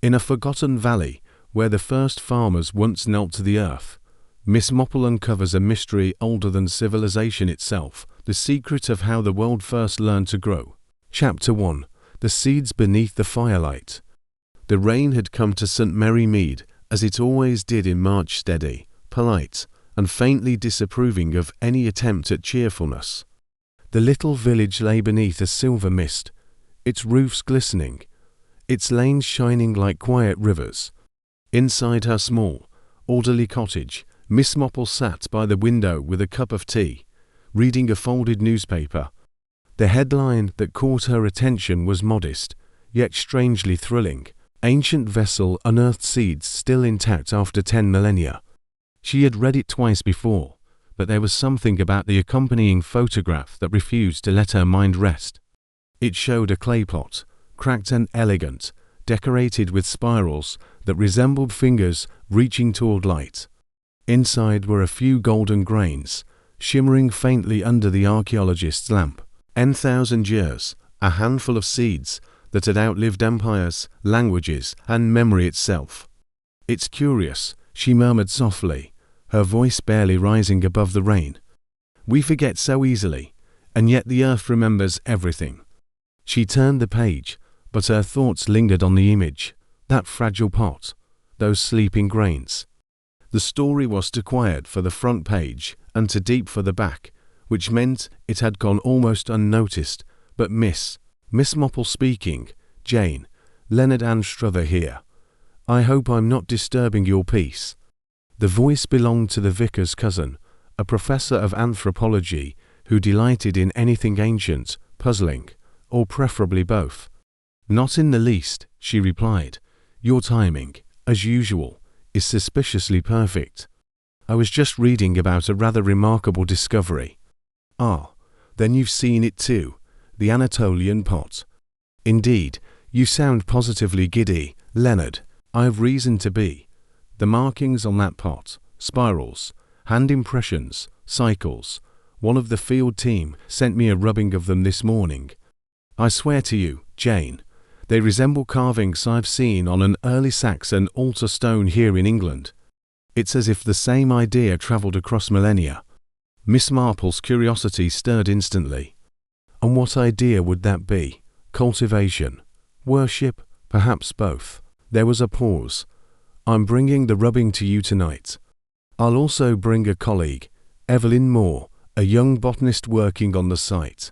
In a forgotten valley, where the first farmers once knelt to the earth, Miss Marple uncovers a mystery older than civilization itself, the secret of how the world first learned to grow. Chapter 1. The Seeds Beneath the Firelight. The rain had come to St. Mary Mead, as it always did in March, steady, polite, and faintly disapproving of any attempt at cheerfulness. The little village lay beneath a silver mist, its roofs glistening, its lanes shining like quiet rivers. Inside her small, orderly cottage, Miss Marple sat by the window with a cup of tea, reading a folded newspaper. The headline that caught her attention was modest, yet strangely thrilling. Ancient vessel unearthed seeds still intact after 10 millennia. She had read it twice before, but there was something about the accompanying photograph that refused to let her mind rest. It showed a clay pot, cracked and elegant, decorated with spirals that resembled fingers reaching toward light. Inside were a few golden grains, shimmering faintly under the archaeologist's lamp. 10,000 years, a handful of seeds that had outlived empires, languages, and memory itself. "It's curious," she murmured softly, her voice barely rising above the rain. "We forget so easily, and yet the earth remembers everything." She turned the page, but her thoughts lingered on the image, that fragile pot, those sleeping grains. The story was too quiet for the front page and too deep for the back, which meant it had gone almost unnoticed. But Miss Marple speaking, "Jane, Leonard Anstruther here. I hope I'm not disturbing your peace." The voice belonged to the vicar's cousin, a professor of anthropology who delighted in anything ancient, puzzling, or preferably both. "Not in the least," she replied. "Your timing, as usual, is suspiciously perfect. I was just reading about a rather remarkable discovery." "Ah, then you've seen it too, the Anatolian pot." "Indeed, you sound positively giddy, Leonard." "I've reason to be. The markings on that pot, spirals, hand impressions, cycles. One of the field team sent me a rubbing of them this morning. I swear to you, Jane, they resemble carvings I've seen on an early Saxon altar stone here in England. It's as if the same idea travelled across millennia." Miss Marple's curiosity stirred instantly. And what idea would that be? Cultivation? Worship? Perhaps both. There was a pause. "I'm bringing the rubbing to you tonight. I'll also bring a colleague, Evelyn Moore, a young botanist working on the site.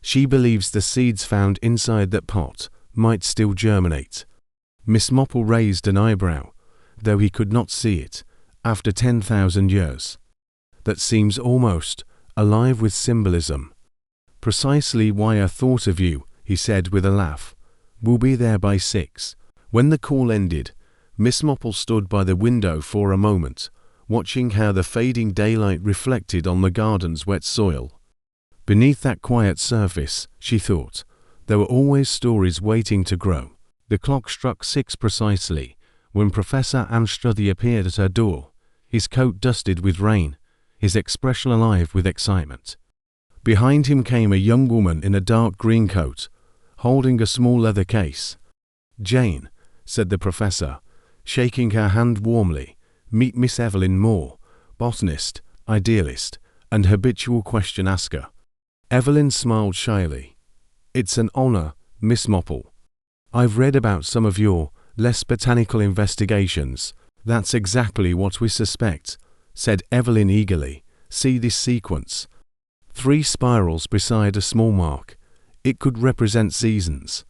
She believes the seeds found inside that pot might still germinate." Miss Marple raised an eyebrow, though he could not see it, after 10,000 years. "That seems almost alive with symbolism." "Precisely why I thought of you," he said with a laugh. "We'll be there by 6. When the call ended, Miss Marple stood by the window for a moment, watching how the fading daylight reflected on the garden's wet soil. Beneath that quiet surface, she thought, there were always stories waiting to grow. The clock struck 6 precisely when Professor Anstruther appeared at her door, his coat dusted with rain, his expression alive with excitement. Behind him came a young woman in a dark green coat, holding a small leather case. "Jane," said the professor, shaking her hand warmly, "meet Miss Evelyn Moore, botanist, idealist, and habitual question-asker." Evelyn smiled shyly. "It's an honor, Miss Marple. I've read about some of your less botanical investigations." "That's exactly what we suspect," said Evelyn eagerly. "See this sequence. 3 spirals beside a small mark. It could represent seasons.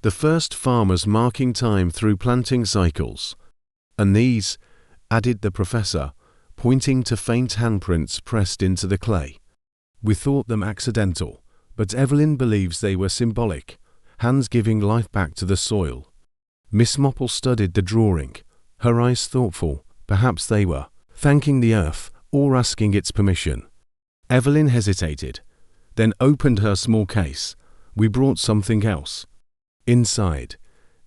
The first farmers marking time through planting cycles. And these," added the professor, pointing to faint handprints pressed into the clay. "We thought them accidental, but Evelyn believes they were symbolic, hands giving life back to the soil." Miss Marple studied the drawing, her eyes thoughtful. Perhaps they were thanking the earth or asking its permission. Evelyn hesitated, then opened her small case. "We brought something else." Inside,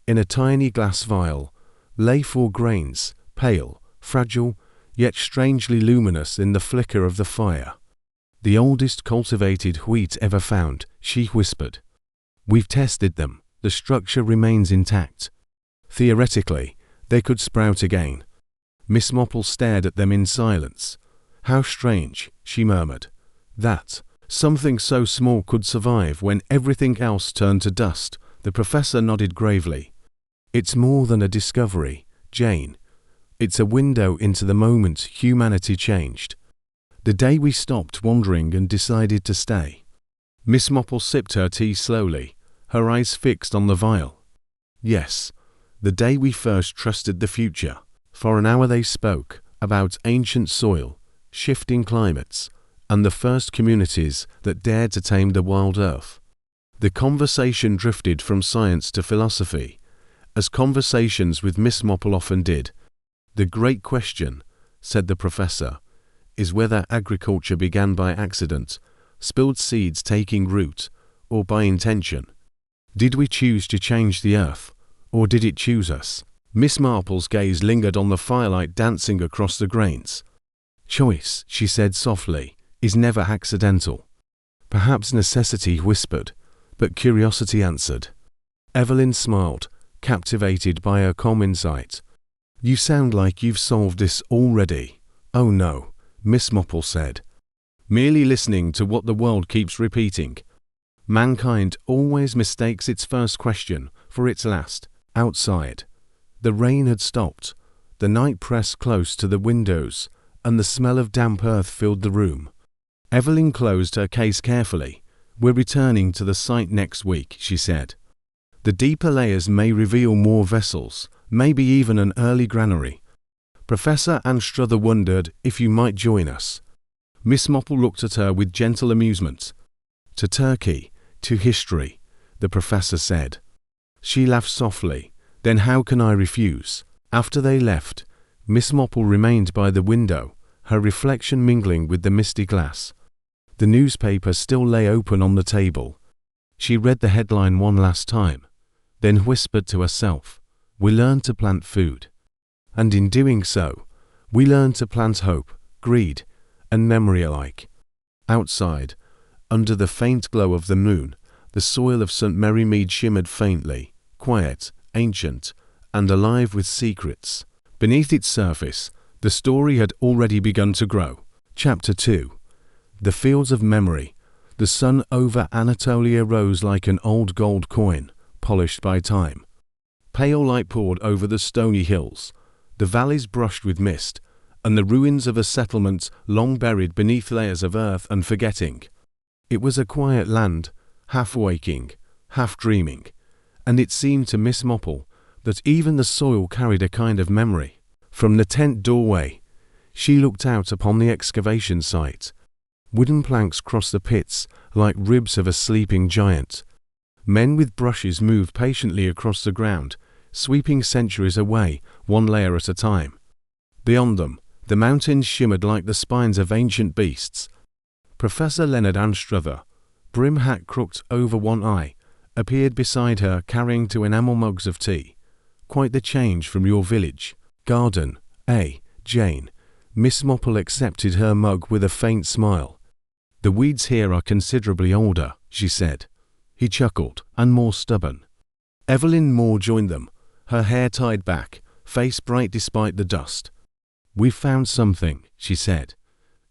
in a tiny glass vial, lay 4 grains, pale, fragile, yet strangely luminous in the flicker of the fire. "The oldest cultivated wheat ever found," she whispered. "We've tested them. The structure remains intact. Theoretically, they could sprout again. Miss Marple stared at them in silence. "How strange," she murmured, "that something so small could survive when everything else turned to dust." The professor nodded gravely. "It's more than a discovery, Jane. It's a window into the moment humanity changed. The day we stopped wandering and decided to stay." Miss Marple sipped her tea slowly, her eyes fixed on the vial. "Yes, the day we first trusted the future." For an hour they spoke about ancient soil, shifting climates, and the first communities that dared to tame the wild earth. The conversation drifted from science to philosophy, as conversations with Miss Marple often did. "The great question," said the professor, "is whether agriculture began by accident, spilled seeds taking root, or by intention. Did we choose to change the earth, or did it choose us?" Miss Marple's gaze lingered on the firelight dancing across the grains. "Choice," she said softly, "is never accidental. Perhaps necessity whispered, but curiosity answered." Evelyn smiled, captivated by her calm insight. "You sound like you've solved this already." "Oh no," Miss Marple said. "Merely listening to what the world keeps repeating. Mankind always mistakes its first question for its last." Outside, the rain had stopped, the night pressed close to the windows, and the smell of damp earth filled the room. Evelyn closed her case carefully. "We're returning to the site next week," she said. "The deeper layers may reveal more vessels, maybe even an early granary. Professor Anstruther wondered if you might join us." Miss Marple looked at her with gentle amusement. "To Turkey, to history," the professor said. She laughed softly. "Then how can I refuse?" After they left, Miss Marple remained by the window, her reflection mingling with the misty glass. The newspaper still lay open on the table. She read the headline one last time, then whispered to herself, "We learn to plant food. And in doing so, we learn to plant hope, greed, and memory alike." Outside, under the faint glow of the moon, the soil of St. Mary Mead shimmered faintly, quiet, ancient, and alive with secrets. Beneath its surface, the story had already begun to grow. Chapter 2. The Fields of Memory. The sun over Anatolia rose like an old gold coin, polished by time. Pale light poured over the stony hills, the valleys brushed with mist, and the ruins of a settlement long buried beneath layers of earth and forgetting. It was a quiet land, half waking, half dreaming, and it seemed to Miss Marple that even the soil carried a kind of memory. From the tent doorway, she looked out upon the excavation site. Wooden planks crossed the pits like ribs of a sleeping giant. Men with brushes moved patiently across the ground, sweeping centuries away, one layer at a time. Beyond them, the mountains shimmered like the spines of ancient beasts. Professor Leonard Anstruther, brim hat crooked over one eye, appeared beside her carrying 2 enamel mugs of tea. "Quite the change from your village garden, eh, Jane?" Miss Marple accepted her mug with a faint smile. "The weeds here are considerably older," she said. He chuckled, "and more stubborn." Evelyn Moore joined them, her hair tied back, face bright despite the dust. "We've found something," she said,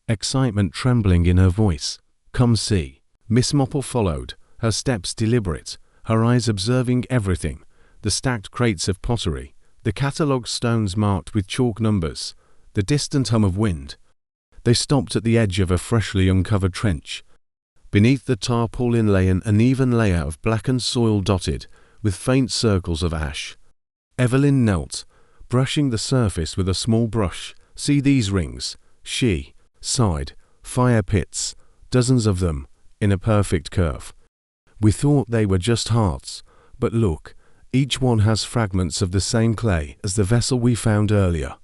excitement trembling in her voice. "Come see." Miss Marple followed, her steps deliberate, her eyes observing everything, the stacked crates of pottery, the catalogue stones marked with chalk numbers, the distant hum of wind. They stopped at the edge of a freshly uncovered trench. Beneath the tarpaulin lay an uneven layer of blackened soil dotted with faint circles of ash. Evelyn knelt, brushing the surface with a small brush. "See these rings?" She sighed. "Fire pits, dozens of them, in a perfect curve. We thought they were just hearts, but look, each one has fragments of the same clay as the vessel we found earlier."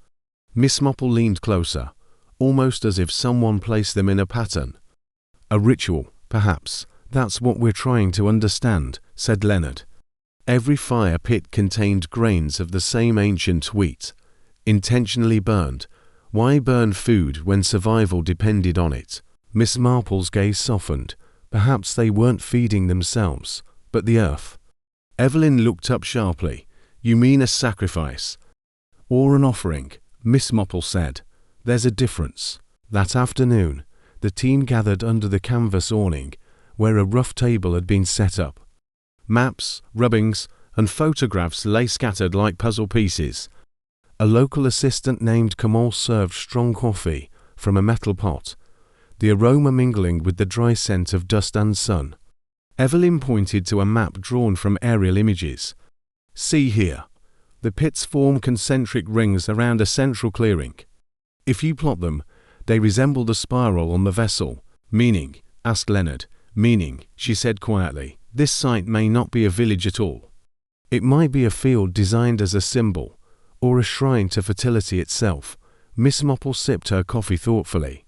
Miss Marple leaned closer, almost as if someone placed them in a pattern. "A ritual, perhaps. That's what we're trying to understand," said Leonard. Every fire pit contained grains of the same ancient wheat, intentionally burned. Why burn food when survival depended on it? Miss Marple's gaze softened. Perhaps they weren't feeding themselves, but the earth. Evelyn looked up sharply. You mean a sacrifice? Or an offering, Miss Marple said. There's a difference. That afternoon, the team gathered under the canvas awning, where a rough table had been set up. Maps, rubbings, and photographs lay scattered like puzzle pieces. A local assistant named Kamal served strong coffee from a metal pot, the aroma mingling with the dry scent of dust and sun. Evelyn pointed to a map drawn from aerial images. See here. The pits form concentric rings around a central clearing. If you plot them, they resemble the spiral on the vessel. Meaning? Asked Leonard. Meaning, she said quietly. This site may not be a village at all. It might be a field designed as a symbol, or a shrine to fertility itself. Miss Marple sipped her coffee thoughtfully.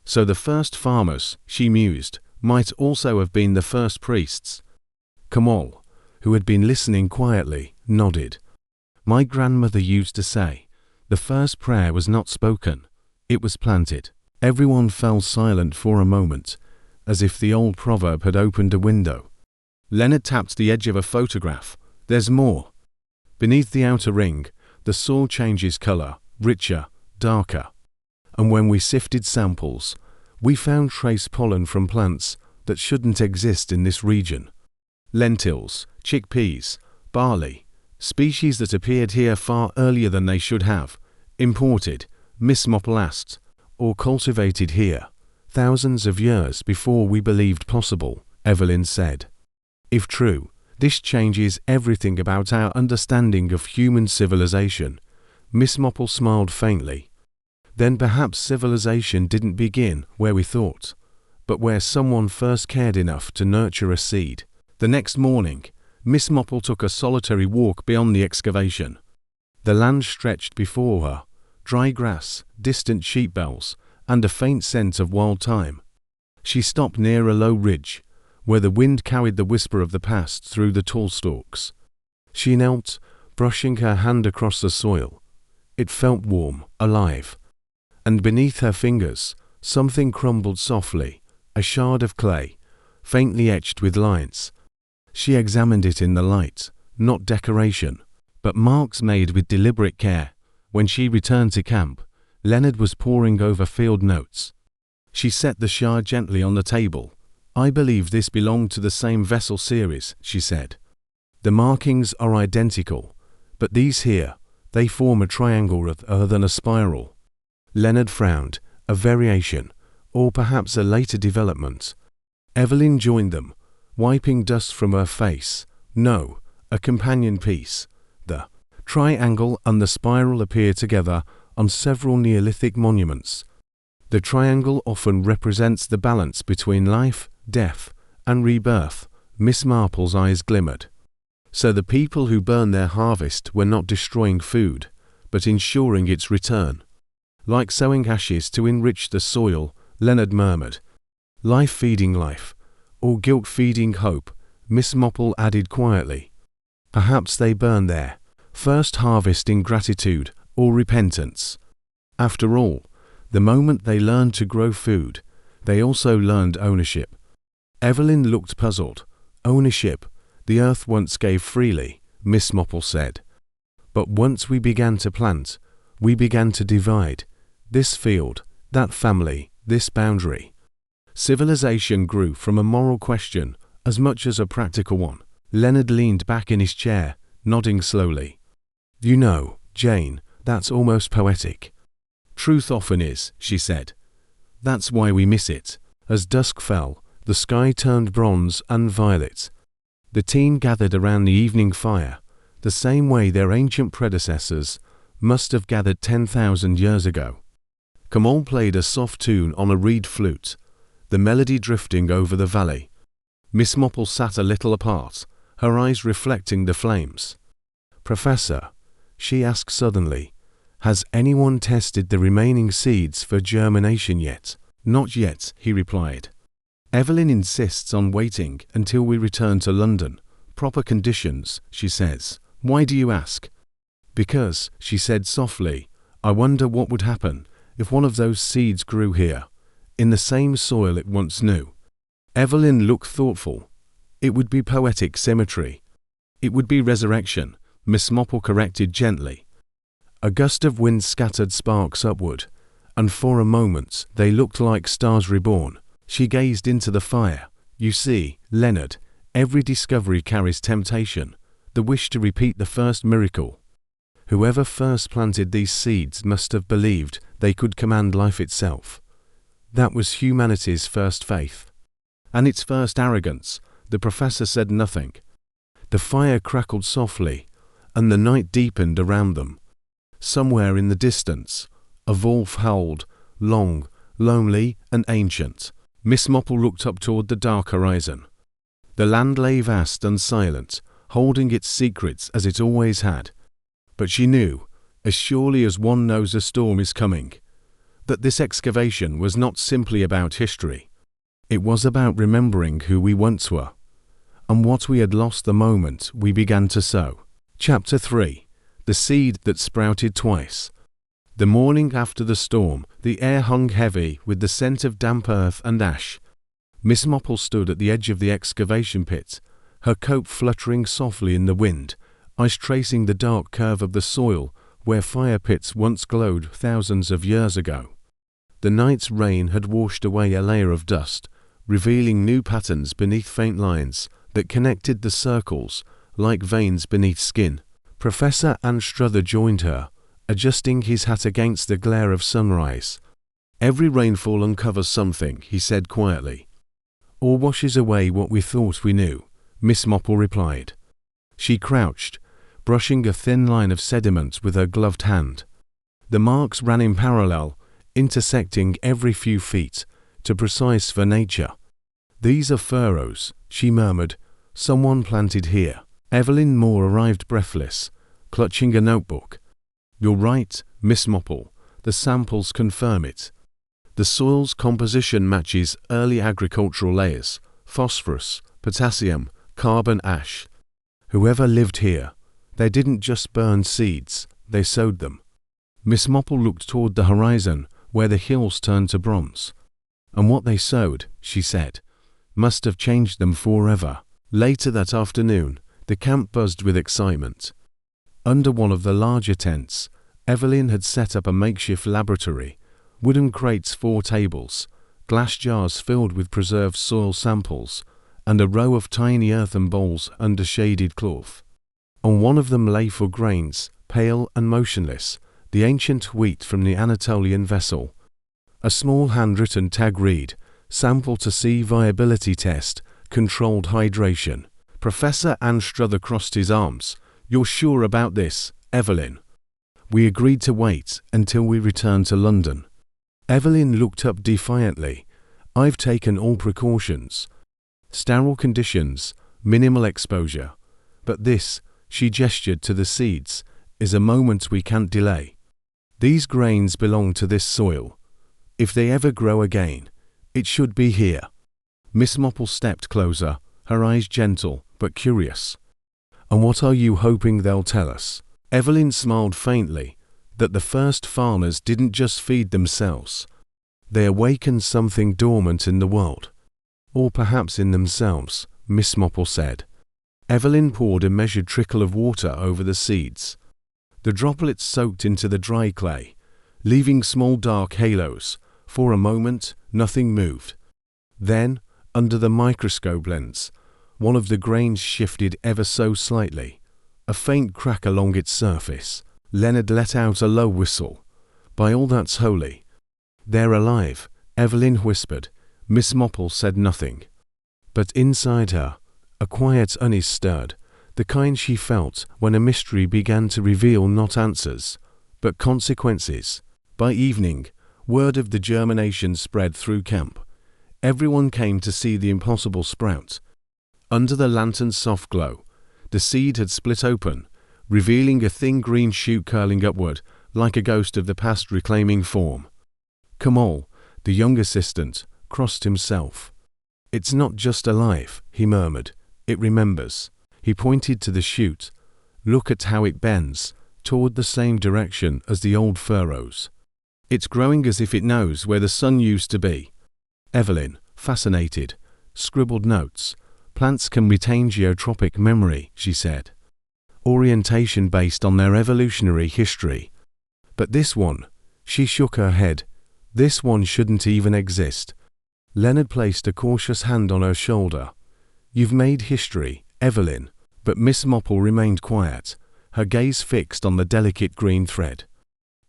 So the first farmers, she mused, might also have been the first priests. Kamal, who had been listening quietly, nodded. My grandmother used to say, the first prayer was not spoken, it was planted. Everyone fell silent for a moment, as if the old proverb had opened a window. Leonard tapped the edge of a photograph. There's more. Beneath the outer ring, the soil changes color, richer, darker. And when we sifted samples, we found trace pollen from plants that shouldn't exist in this region. Lentils, chickpeas, barley, species that appeared here far earlier than they should have. Imported, Miss Marple asked, or cultivated here, thousands of years before we believed possible, Evelyn said. If true, this changes everything about our understanding of human civilization. Miss Marple smiled faintly. Then perhaps civilization didn't begin where we thought, but where someone first cared enough to nurture a seed. The next morning, Miss Marple took a solitary walk beyond the excavation. The land stretched before her, dry grass, distant sheep bells, and a faint scent of wild thyme. She stopped near a low ridge, where the wind carried the whisper of the past through the tall stalks. She knelt, brushing her hand across the soil. It felt warm, alive. And beneath her fingers, something crumbled softly, a shard of clay, faintly etched with lines. She examined it in the light, not decoration, but marks made with deliberate care. When she returned to camp, Leonard was poring over field notes. She set the shard gently on the table. I believe this belonged to the same vessel series, she said. The markings are identical, but these here, they form a triangle rather than a spiral. Leonard frowned. A variation, or perhaps a later development. Evelyn joined them, wiping dust from her face. No, a companion piece. The triangle and the spiral appear together on several Neolithic monuments. The triangle often represents the balance between life, death, and rebirth. Miss Marple's eyes glimmered. So the people who burned their harvest were not destroying food, but ensuring its return. Like sowing ashes to enrich the soil, Leonard murmured. Life feeding life, or guilt feeding hope, Miss Marple added quietly. Perhaps they burned their first harvest in gratitude or repentance. After all, the moment they learned to grow food, they also learned ownership. Evelyn looked puzzled. Ownership, the earth once gave freely, Miss Marple said. But once we began to plant, we began to divide. This field, that family, this boundary. Civilization grew from a moral question as much as a practical one. Leonard leaned back in his chair, nodding slowly. You know, Jane, that's almost poetic. Truth often is, she said. That's why we miss it. As dusk fell, the sky turned bronze and violet. The team gathered around the evening fire, the same way their ancient predecessors must have gathered 10,000 years ago. Kamal played a soft tune on a reed flute, the melody drifting over the valley. Miss Marple sat a little apart, her eyes reflecting the flames. Professor, she asked suddenly, has anyone tested the remaining seeds for germination yet? Not yet, he replied. Evelyn insists on waiting until we return to London. Proper conditions, she says. Why do you ask? Because, she said softly, I wonder what would happen if one of those seeds grew here, in the same soil it once knew. Evelyn looked thoughtful. It would be poetic symmetry. It would be resurrection, Miss Marple corrected gently. A gust of wind scattered sparks upward, and for a moment they looked like stars reborn. She gazed into the fire. You see, Leonard, every discovery carries temptation, the wish to repeat the first miracle. Whoever first planted these seeds must have believed they could command life itself. That was humanity's first faith. And its first arrogance. The professor said nothing. The fire crackled softly, and the night deepened around them. Somewhere in the distance, a wolf howled, long, lonely, and ancient. Miss Marple looked up toward the dark horizon. The land lay vast and silent, holding its secrets as it always had. But she knew, as surely as one knows a storm is coming, that this excavation was not simply about history. It was about remembering who we once were, and what we had lost the moment we began to sow. Chapter 3. The Seed That Sprouted Twice. The morning after the storm, the air hung heavy with the scent of damp earth and ash. Miss Marple stood at the edge of the excavation pit, her coat fluttering softly in the wind, ice tracing the dark curve of the soil where fire pits once glowed thousands of years ago. The night's rain had washed away a layer of dust, revealing new patterns beneath faint lines that connected the circles like veins beneath skin. Professor Anstruther joined her, adjusting his hat against the glare of sunrise. Every rainfall uncovers something, he said quietly. Or washes away what we thought we knew, Miss Marple replied. She crouched, brushing a thin line of sediment with her gloved hand. The marks ran in parallel, intersecting every few feet, too precise for nature. These are furrows, she murmured. Someone planted here. Evelyn Moore arrived breathless, clutching a notebook. You're right, Miss Marple. The samples confirm it. The soil's composition matches early agricultural layers: phosphorus, potassium, carbon, ash. Whoever lived here, they didn't just burn seeds, they sowed them. Miss Marple looked toward the horizon, where the hills turned to bronze. And what they sowed, she said, must have changed them forever. Later that afternoon, the camp buzzed with excitement. Under one of the larger tents, Evelyn had set up a makeshift laboratory: wooden crates, 4 tables, glass jars filled with preserved soil samples, and a row of tiny earthen bowls under shaded cloth. On one of them lay for grains, pale and motionless, the ancient wheat from the Anatolian vessel. A small handwritten tag read, "Sample to see viability test, controlled hydration." Professor Anstruther crossed his arms. You're sure about this, Evelyn? We agreed to wait until we returned to London. Evelyn looked up defiantly. I've taken all precautions. Sterile conditions, minimal exposure. But this, she gestured to the seeds, is a moment we can't delay. These grains belong to this soil. If they ever grow again, it should be here. Miss Marple stepped closer, her eyes gentle but curious. And what are you hoping they'll tell us? Evelyn smiled faintly, that the first farmers didn't just feed themselves. They awakened something dormant in the world. Or perhaps in themselves, Miss Marple said. Evelyn poured a measured trickle of water over the seeds. The droplets soaked into the dry clay, leaving small dark halos. For a moment, nothing moved. Then, under the microscope lens, one of the grains shifted ever so slightly. A faint crack along its surface. Leonard let out a low whistle. By all that's holy. They're alive, Evelyn whispered. Miss Marple said nothing. But inside her, a quiet unease stirred, the kind she felt when a mystery began to reveal not answers, but consequences. By evening, word of the germination spread through camp. Everyone came to see the impossible sprout. Under the lantern's soft glow, the seed had split open, revealing a thin green shoot curling upward, like a ghost of the past reclaiming form. Kamal, the young assistant, crossed himself. It's not just alive, he murmured. It remembers. He pointed to the shoot. Look at how it bends, toward the same direction as the old furrows. It's growing as if it knows where the sun used to be. Evelyn, fascinated, scribbled notes. Plants can retain geotropic memory, she said. orientation based on their evolutionary history. But this one, she shook her head, this one shouldn't even exist. Leonard placed a cautious hand on her shoulder. You've made history, Evelyn. But Miss Marple remained quiet, her gaze fixed on the delicate green thread.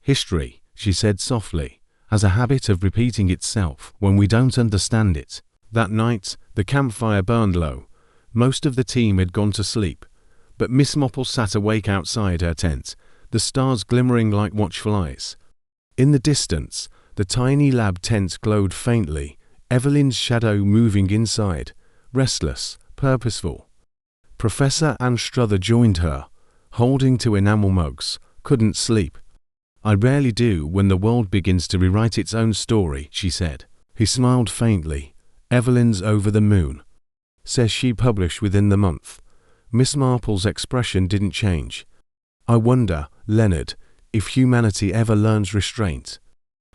History, she said softly, has a habit of repeating itself when we don't understand it. That night, the campfire burned low. Most of the team had gone to sleep, but Miss Marple sat awake outside her tent, the stars glimmering like watchful eyes. In the distance, the tiny lab tent glowed faintly, Evelyn's shadow moving inside, restless, purposeful. Professor Anstruther joined her, holding two enamel mugs, couldn't sleep. I rarely do when the world begins to rewrite its own story, she said. He smiled faintly. Evelyn's over the moon. Says she published within the month. Miss Marple's expression didn't change. I wonder, Leonard, if humanity ever learns restraint.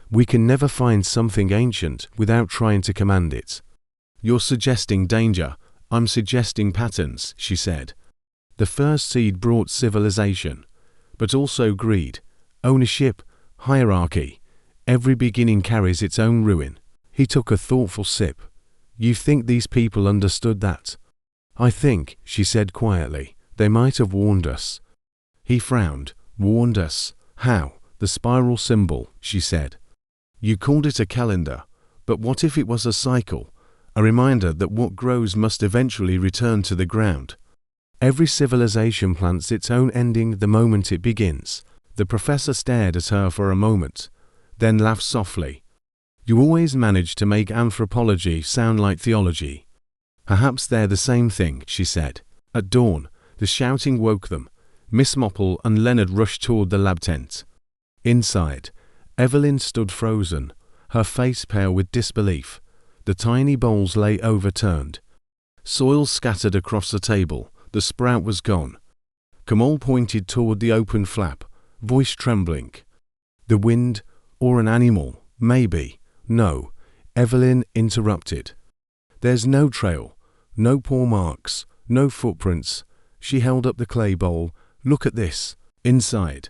We can never find something ancient without trying to command it. You're suggesting danger. I'm suggesting patterns, she said. The first seed brought civilization, but also greed, ownership, hierarchy. Every beginning carries its own ruin. He took a thoughtful sip. You think these people understood that? I think, she said quietly, they might have warned us. He frowned. Warned us? How? The spiral symbol, she said. You called it a calendar, but what if it was a cycle? A reminder that what grows must eventually return to the ground. Every civilization plants its own ending the moment it begins. The professor stared at her for a moment, then laughed softly. You always manage to make anthropology sound like theology. Perhaps they're the same thing, she said. At dawn, the shouting woke them. Miss Marple and Leonard rushed toward the lab tent. Inside, Evelyn stood frozen, her face pale with disbelief. The tiny bowls lay overturned. Soil scattered across the table. The sprout was gone. Kamal pointed toward the open flap, voice trembling. The wind, or an animal, maybe. No, Evelyn interrupted. There's no trail, no paw marks, no footprints. She held up the clay bowl. Look at this. Inside,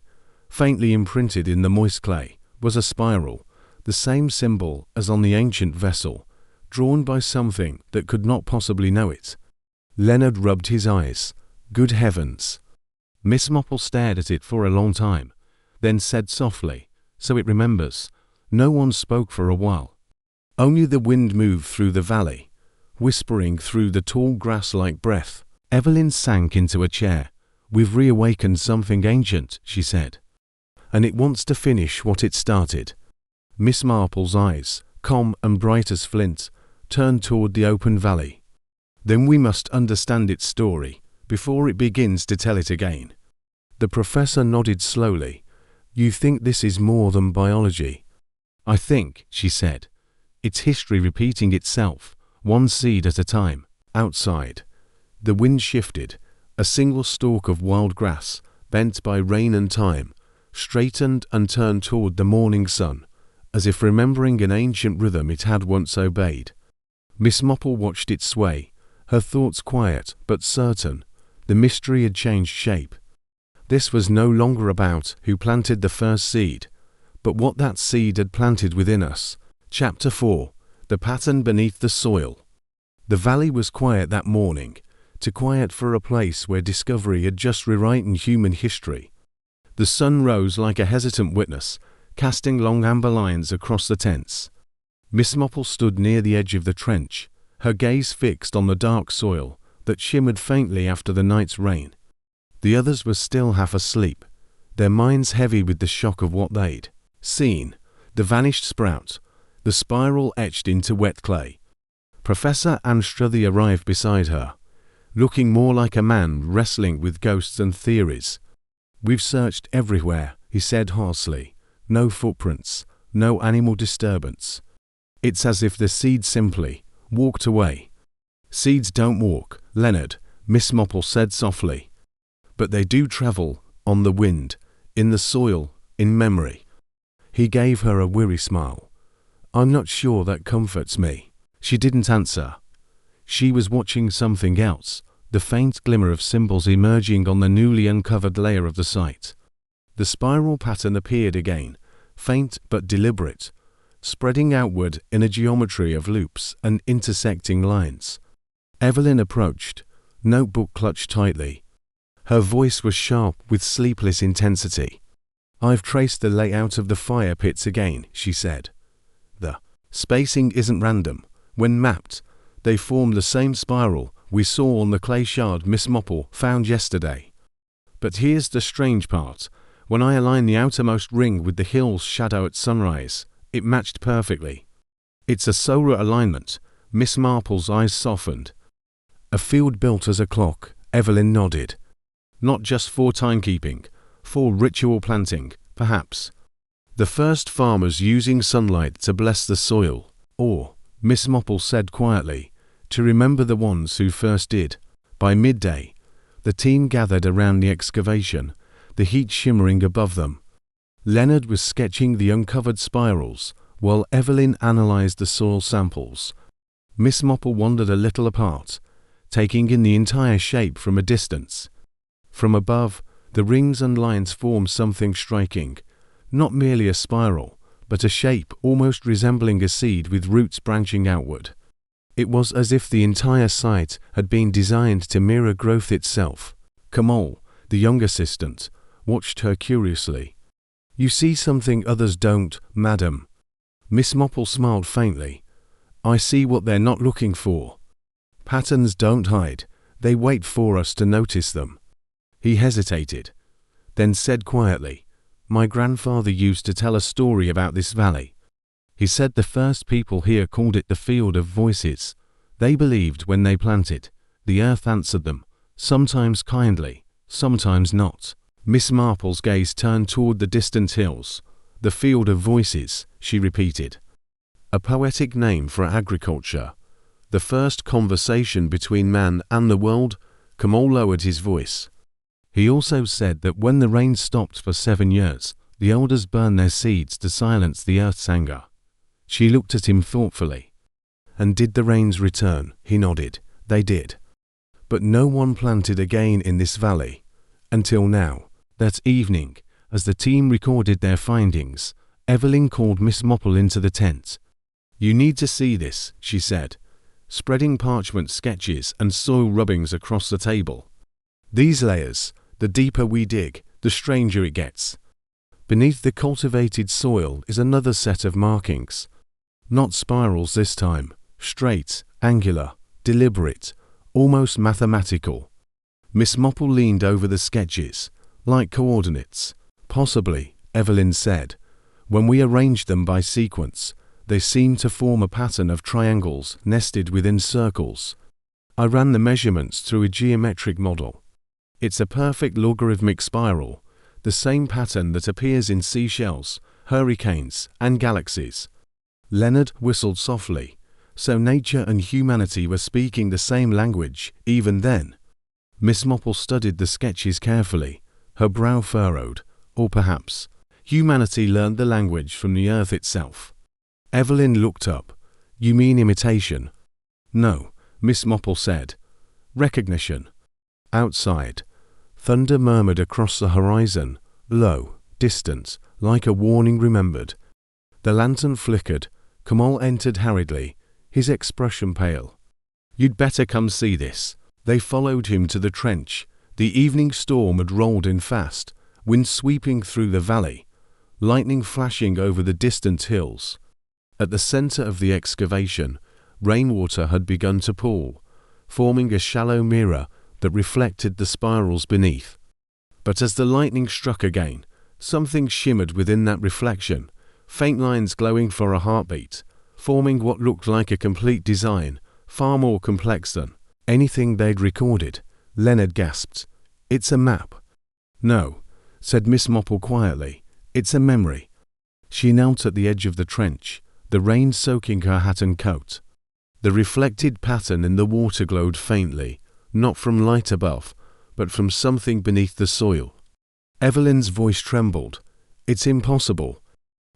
faintly imprinted in the moist clay, was a spiral, the same symbol as on the ancient vessel, drawn by something that could not possibly know it. Leonard rubbed his eyes. Good heavens! Miss Marple stared at it for a long time, then said softly, so it remembers. No one spoke for a while. Only the wind moved through the valley, whispering through the tall grass like breath. Evelyn sank into a chair. We've reawakened something ancient, she said. And it wants to finish what it started. Miss Marple's eyes, calm and bright as flint, turned toward the open valley. Then we must understand its story, before it begins to tell it again. The professor nodded slowly. You think this is more than biology? I think, she said, it's history repeating itself, one seed at a time. Outside, the wind shifted. A single stalk of wild grass, bent by rain and time, straightened and turned toward the morning sun, as if remembering an ancient rhythm it had once obeyed. Miss Marple watched it sway, her thoughts quiet but certain. The mystery had changed shape. This was no longer about who planted the first seed, but what that seed had planted within us. Chapter 4. The Pattern Beneath the Soil. The valley was quiet that morning, too quiet for a place where discovery had just rewritten human history. The sun rose like a hesitant witness, casting long amber lines across the tents. Miss Marple stood near the edge of the trench, her gaze fixed on the dark soil that shimmered faintly after the night's rain. The others were still half asleep, their minds heavy with the shock of what they'd seen. The vanished sprout, the spiral etched into wet clay. Professor Anstruther arrived beside her, looking more like a man wrestling with ghosts and theories. We've searched everywhere, he said hoarsely. No footprints, no animal disturbance. It's as if the seed simply walked away. Seeds don't walk, Leonard, Miss Marple said softly. But they do travel, on the wind, in the soil, in memory. He gave her a weary smile. I'm not sure that comforts me. She didn't answer. She was watching something else, the faint glimmer of symbols emerging on the newly uncovered layer of the site. The spiral pattern appeared again, faint but deliberate, spreading outward in a geometry of loops and intersecting lines. Evelyn approached, notebook clutched tightly. Her voice was sharp with sleepless intensity. "I've traced the layout of the fire pits again," she said. "The spacing isn't random. When mapped, they form the same spiral we saw on the clay shard Miss Marple found yesterday. But here's the strange part. When I aligned the outermost ring with the hill's shadow at sunrise, it matched perfectly. It's a solar alignment." Miss Marple's eyes softened. "A field built as a clock," Evelyn nodded. "Not just for timekeeping, for ritual planting, perhaps. The first farmers using sunlight to bless the soil, or," Miss Marple said quietly, "to remember the ones who first did." By midday, the team gathered around the excavation, the heat shimmering above them. Leonard was sketching the uncovered spirals, while Evelyn analyzed the soil samples. Miss Marple wandered a little apart, taking in the entire shape from a distance. From above, the rings and lines formed something striking, not merely a spiral, but a shape almost resembling a seed with roots branching outward. It was as if the entire site had been designed to mirror growth itself. Kamal, the young assistant, watched her curiously. "You see something others don't, madam." Miss Marple smiled faintly. "I see what they're not looking for. Patterns don't hide, they wait for us to notice them." He hesitated, then said quietly, "My grandfather used to tell a story about this valley. He said the first people here called it the Field of Voices. They believed when they planted, the earth answered them, sometimes kindly, sometimes not." Miss Marple's gaze turned toward the distant hills. "The Field of Voices," she repeated. "A poetic name for agriculture. The first conversation between man and the world." Kamal lowered his voice. "He also said that when the rain stopped for 7 years, the elders burned their seeds to silence the earth's anger." She looked at him thoughtfully. "And did the rains return?" He nodded. "They did. But no one planted again in this valley. Until now." That evening, as the team recorded their findings, Evelyn called Miss Marple into the tent. "You need to see this," she said, spreading parchment sketches and soil rubbings across the table. "These layers, the deeper we dig, the stranger it gets. Beneath the cultivated soil is another set of markings. Not spirals this time, straight, angular, deliberate, almost mathematical." Miss Marple leaned over the sketches, like coordinates. "Possibly," Evelyn said. "When we arranged them by sequence, they seemed to form a pattern of triangles nested within circles. I ran the measurements through a geometric model. It's a perfect logarithmic spiral, the same pattern that appears in seashells, hurricanes, and galaxies." Leonard whistled softly. So nature and humanity were speaking the same language, even then. Miss Marple studied the sketches carefully, her brow furrowed. Or perhaps, humanity learned the language from the earth itself. Evelyn looked up. "You mean imitation?" "No," Miss Marple said. "Recognition." Outside, thunder murmured across the horizon, low, distant, like a warning remembered. The lantern flickered. Kamal entered hurriedly, his expression pale. "You'd better come see this." They followed him to the trench. The evening storm had rolled in fast, wind sweeping through the valley, lightning flashing over the distant hills. At the center of the excavation, rainwater had begun to pool, forming a shallow mirror that reflected the spirals beneath. But as the lightning struck again, something shimmered within that reflection, faint lines glowing for a heartbeat, forming what looked like a complete design, far more complex than anything they'd recorded. Leonard gasped. "It's a map." "No," said Miss Marple quietly. "It's a memory." She knelt at the edge of the trench, the rain soaking her hat and coat. The reflected pattern in the water glowed faintly, not from light above, but from something beneath the soil. Evelyn's voice trembled. "It's impossible.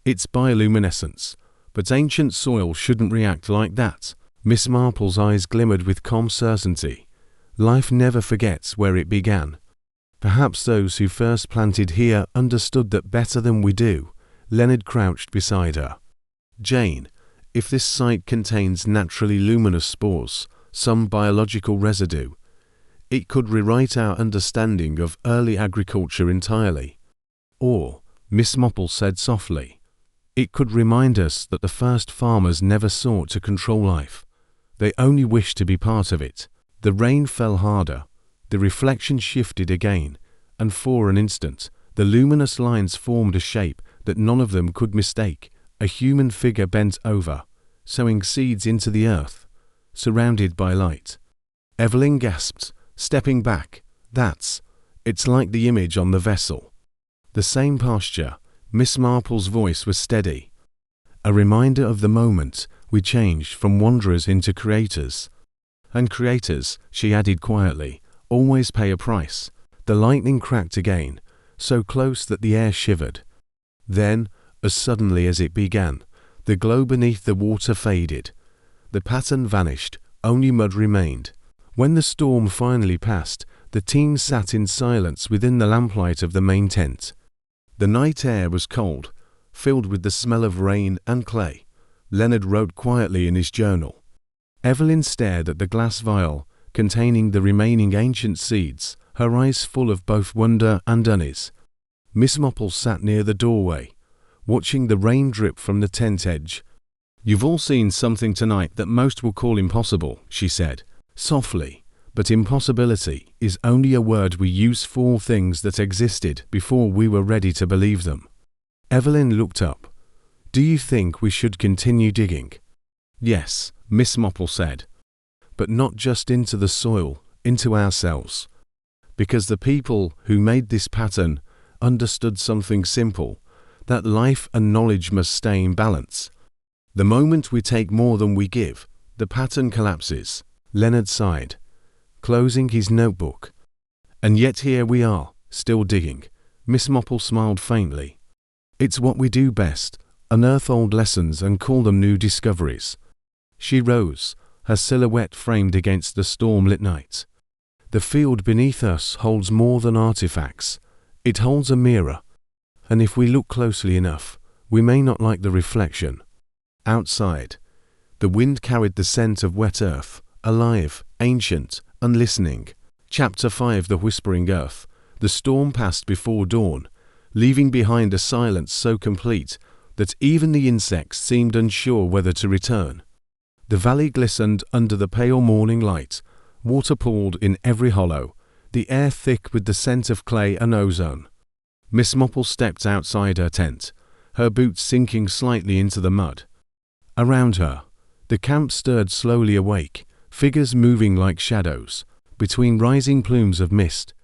It's bioluminescence. But ancient soil shouldn't react like that." Miss Marple's eyes glimmered with calm certainty. Life never forgets where it began. Perhaps those who first planted here understood that better than we do. Leonard crouched beside her. Jane, if this site contains naturally luminous spores, some biological residue, it could rewrite our understanding of early agriculture entirely. Or, Miss Marple said softly, it could remind us that the first farmers never sought to control life. They only wished to be part of it. The rain fell harder. The reflection shifted again, and for an instant, the luminous lines formed a shape that none of them could mistake. A human figure bent over, sowing seeds into the earth, surrounded by light. Evelyn gasped, stepping back. It's like the image on the vessel. The same posture. Miss Marple's voice was steady. A reminder of the moment we changed from wanderers into creators. And creators, she added quietly, always pay a price. The lightning cracked again, so close that the air shivered. Then, as suddenly as it began, the glow beneath the water faded. The pattern vanished, only mud remained. When the storm finally passed, the team sat in silence within the lamplight of the main tent. The night air was cold, filled with the smell of rain and clay. Leonard wrote quietly in his journal. Evelyn stared at the glass vial containing the remaining ancient seeds, her eyes full of both wonder and unease. Miss Marple sat near the doorway, watching the rain drip from the tent edge. You've all seen something tonight that most will call impossible, she said, softly, but impossibility is only a word we use for things that existed before we were ready to believe them. Evelyn looked up. Do you think we should continue digging? Yes, Miss Marple said, but not just into the soil, into ourselves. Because the people who made this pattern understood something simple, that life and knowledge must stay in balance. The moment we take more than we give, the pattern collapses. Leonard sighed, closing his notebook. And yet here we are, still digging. Miss Marple smiled faintly. It's what we do best, unearth old lessons and call them new discoveries. She rose, her silhouette framed against the storm-lit night. The field beneath us holds more than artifacts. It holds a mirror. And if we look closely enough, we may not like the reflection. Outside, the wind carried the scent of wet earth, alive, ancient, and listening. Chapter 5. The Whispering Earth. The storm passed before dawn, leaving behind a silence so complete that even the insects seemed unsure whether to return. The valley glistened under the pale morning light, water pooled in every hollow, the air thick with the scent of clay and ozone. Miss Marple stepped outside her tent, her boots sinking slightly into the mud. Around her, the camp stirred slowly awake, figures moving like shadows, between rising plumes of mist.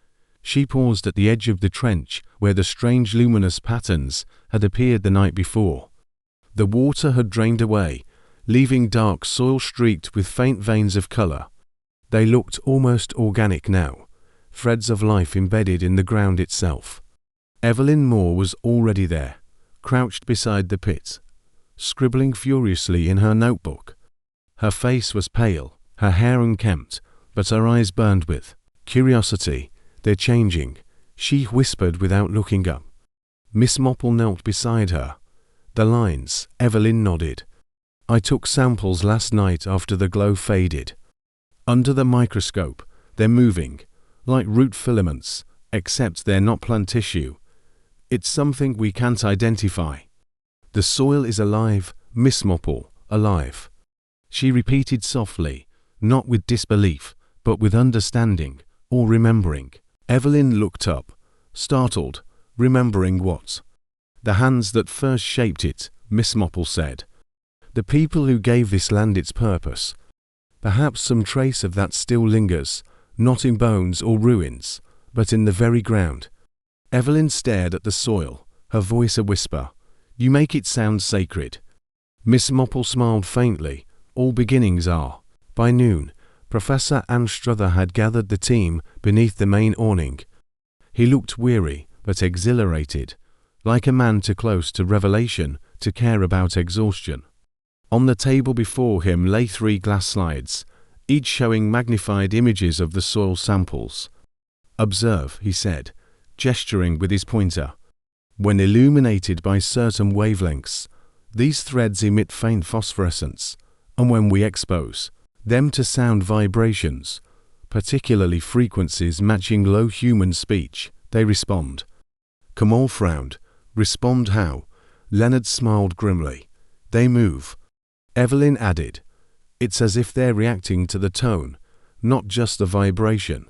She paused at the edge of the trench where the strange luminous patterns had appeared the night before. The water had drained away, leaving dark soil streaked with faint veins of color. They looked almost organic now, threads of life embedded in the ground itself. Evelyn Moore was already there, crouched beside the pit, scribbling furiously in her notebook. Her face was pale, her hair unkempt, but her eyes burned with curiosity. They're changing, she whispered without looking up. Miss Marple knelt beside her. The lines, Evelyn nodded. I took samples last night after the glow faded. Under the microscope, they're moving, like root filaments, except they're not plant tissue. It's something we can't identify. The soil is alive, Miss Marple, alive. She repeated softly, not with disbelief, but with understanding, or remembering. Evelyn looked up, startled, remembering what? The hands that first shaped it, Miss Marple said. The people who gave this land its purpose. Perhaps some trace of that still lingers, not in bones or ruins, but in the very ground. Evelyn stared at the soil, her voice a whisper. You make it sound sacred. Miss Marple smiled faintly. All beginnings are. By noon, Professor Anstruther had gathered the team beneath the main awning. He looked weary, but exhilarated, like a man too close to revelation to care about exhaustion. On the table before him lay 3 glass slides, each showing magnified images of the soil samples. "Observe," he said, gesturing with his pointer. "When illuminated by certain wavelengths, these threads emit faint phosphorescence, and when we expose them to sound vibrations, particularly frequencies matching low human speech, they respond." Kamal frowned. "Respond how?" Leonard smiled grimly. "They move." Evelyn added, "It's as if they're reacting to the tone, not just the vibration."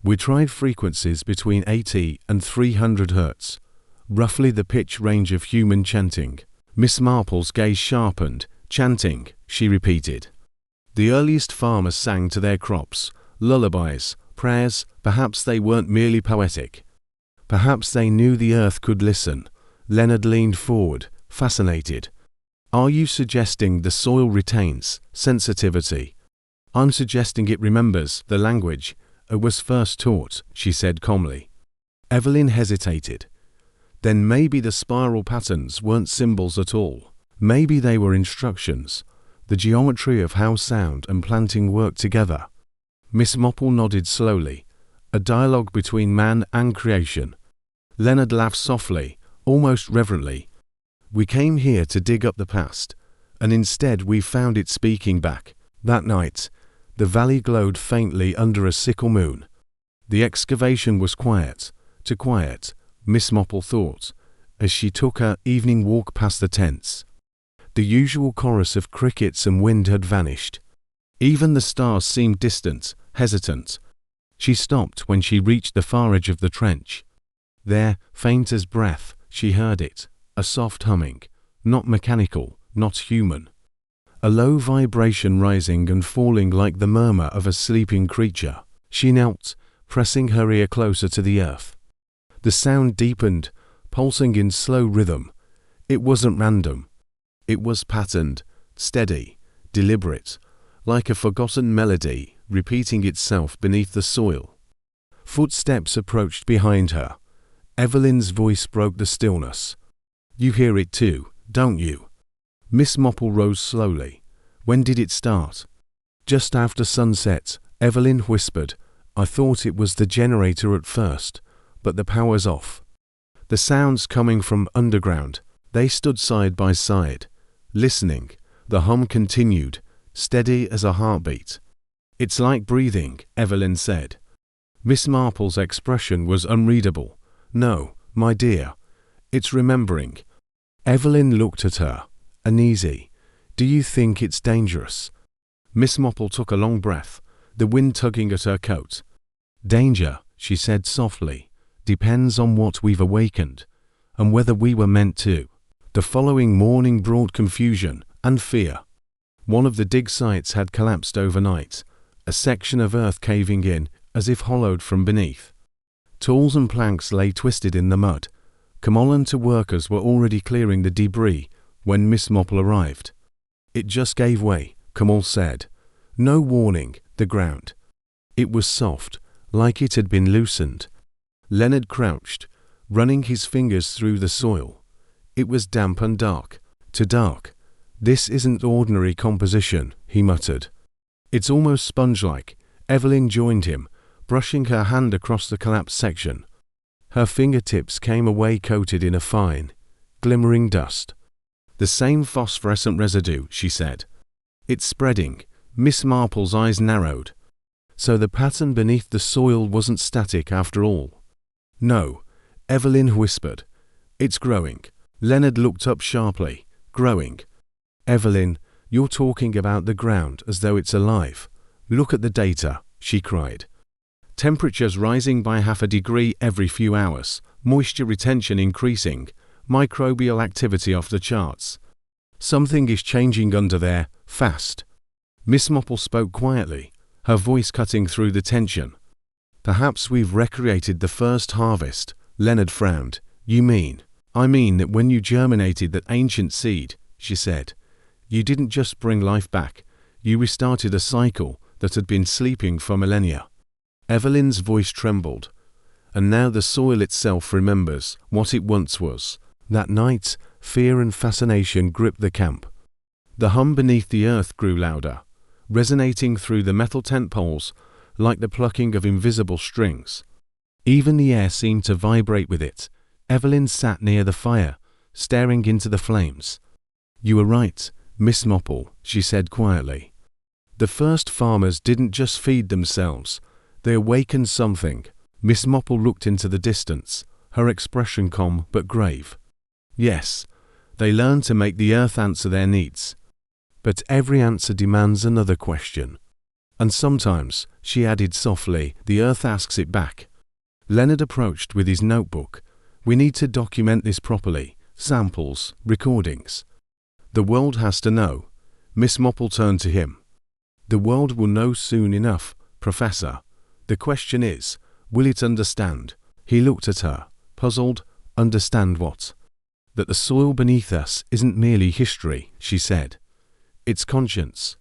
We tried frequencies between 80 and 300 Hz, roughly the pitch range of human chanting. Miss Marple's gaze sharpened. "Chanting," she repeated. "The earliest farmers sang to their crops, lullabies, prayers. Perhaps they weren't merely poetic. Perhaps they knew the earth could listen." Leonard leaned forward, fascinated. "Are you suggesting the soil retains sensitivity?" "I'm suggesting it remembers the language it was first taught," she said calmly. Evelyn hesitated. "Then maybe the spiral patterns weren't symbols at all. Maybe they were instructions, the geometry of how sound and planting work together." Miss Marple nodded slowly. "A dialogue between man and creation." Leonard laughed softly, almost reverently. "We came here to dig up the past, and instead we found it speaking back." That night, the valley glowed faintly under a sickle moon. The excavation was quiet, too quiet, Miss Marple thought, as she took her evening walk past the tents. The usual chorus of crickets and wind had vanished. Even the stars seemed distant, hesitant. She stopped when she reached the far edge of the trench. There, faint as breath, she heard it, a soft humming, not mechanical, not human. A low vibration rising and falling like the murmur of a sleeping creature. She knelt, pressing her ear closer to the earth. The sound deepened, pulsing in slow rhythm. It wasn't random. It was patterned, steady, deliberate, like a forgotten melody repeating itself beneath the soil. Footsteps approached behind her. Evelyn's voice broke the stillness. "You hear it too, don't you?" Miss Marple rose slowly. "When did it start?" "Just after sunset," Evelyn whispered. "I thought it was the generator at first, but the power's off." The sounds coming from underground. They stood side by side, listening. The hum continued, steady as a heartbeat. "It's like breathing," Evelyn said. Miss Marple's expression was unreadable. "No, my dear. It's remembering." Evelyn looked at her, uneasy. "Do you think it's dangerous?" Miss Marple took a long breath, the wind tugging at her coat. "Danger," she said softly, "depends on what we've awakened, and whether we were meant to." The following morning brought confusion and fear. One of the dig sites had collapsed overnight, a section of earth caving in as if hollowed from beneath. Tools and planks lay twisted in the mud. Kamal and two workers were already clearing the debris when Miss Marple arrived. "It just gave way," Kamal said. "No warning, the ground." It was soft, like it had been loosened. Leonard crouched, running his fingers through the soil. It was damp and dark. Too dark. "This isn't ordinary composition," he muttered. "It's almost sponge-like." Evelyn joined him, brushing her hand across the collapsed section. Her fingertips came away coated in a fine, glimmering dust. "The same phosphorescent residue," she said. "It's spreading." Miss Marple's eyes narrowed. So the pattern beneath the soil wasn't static after all. "No," Evelyn whispered. "It's growing." Leonard looked up sharply. "Growing." "Evelyn, you're talking about the ground as though it's alive. Look at the data," she cried. "Temperatures rising by 0.5 degree every few hours, moisture retention increasing, microbial activity off the charts. Something is changing under there, fast." Miss Marple spoke quietly, her voice cutting through the tension. "Perhaps we've recreated the first harvest." Leonard frowned. "You mean?" "I mean that when you germinated that ancient seed," she said, "you didn't just bring life back, you restarted a cycle that had been sleeping for millennia." Evelyn's voice trembled. "And now the soil itself remembers what it once was." That night, fear and fascination gripped the camp. The hum beneath the earth grew louder. resonating through the metal tent poles like the plucking of invisible strings. Even the air seemed to vibrate with it. Evelyn sat near the fire, staring into the flames. "You were right, Miss Marple," she said quietly. "The first farmers didn't just feed themselves, they awakened something." Miss Marple looked into the distance, her expression calm but grave. "Yes, they learned to make the earth answer their needs. But every answer demands another question. And sometimes," she added softly, "the earth asks it back." Leonard approached with his notebook. "We need to document this properly. Samples, recordings. The world has to know." Miss Marple turned to him. "The world will know soon enough, Professor. The question is, will it understand?" He looked at her, puzzled. "Understand what?" "That the soil beneath us isn't merely history," she said. "It's conscience.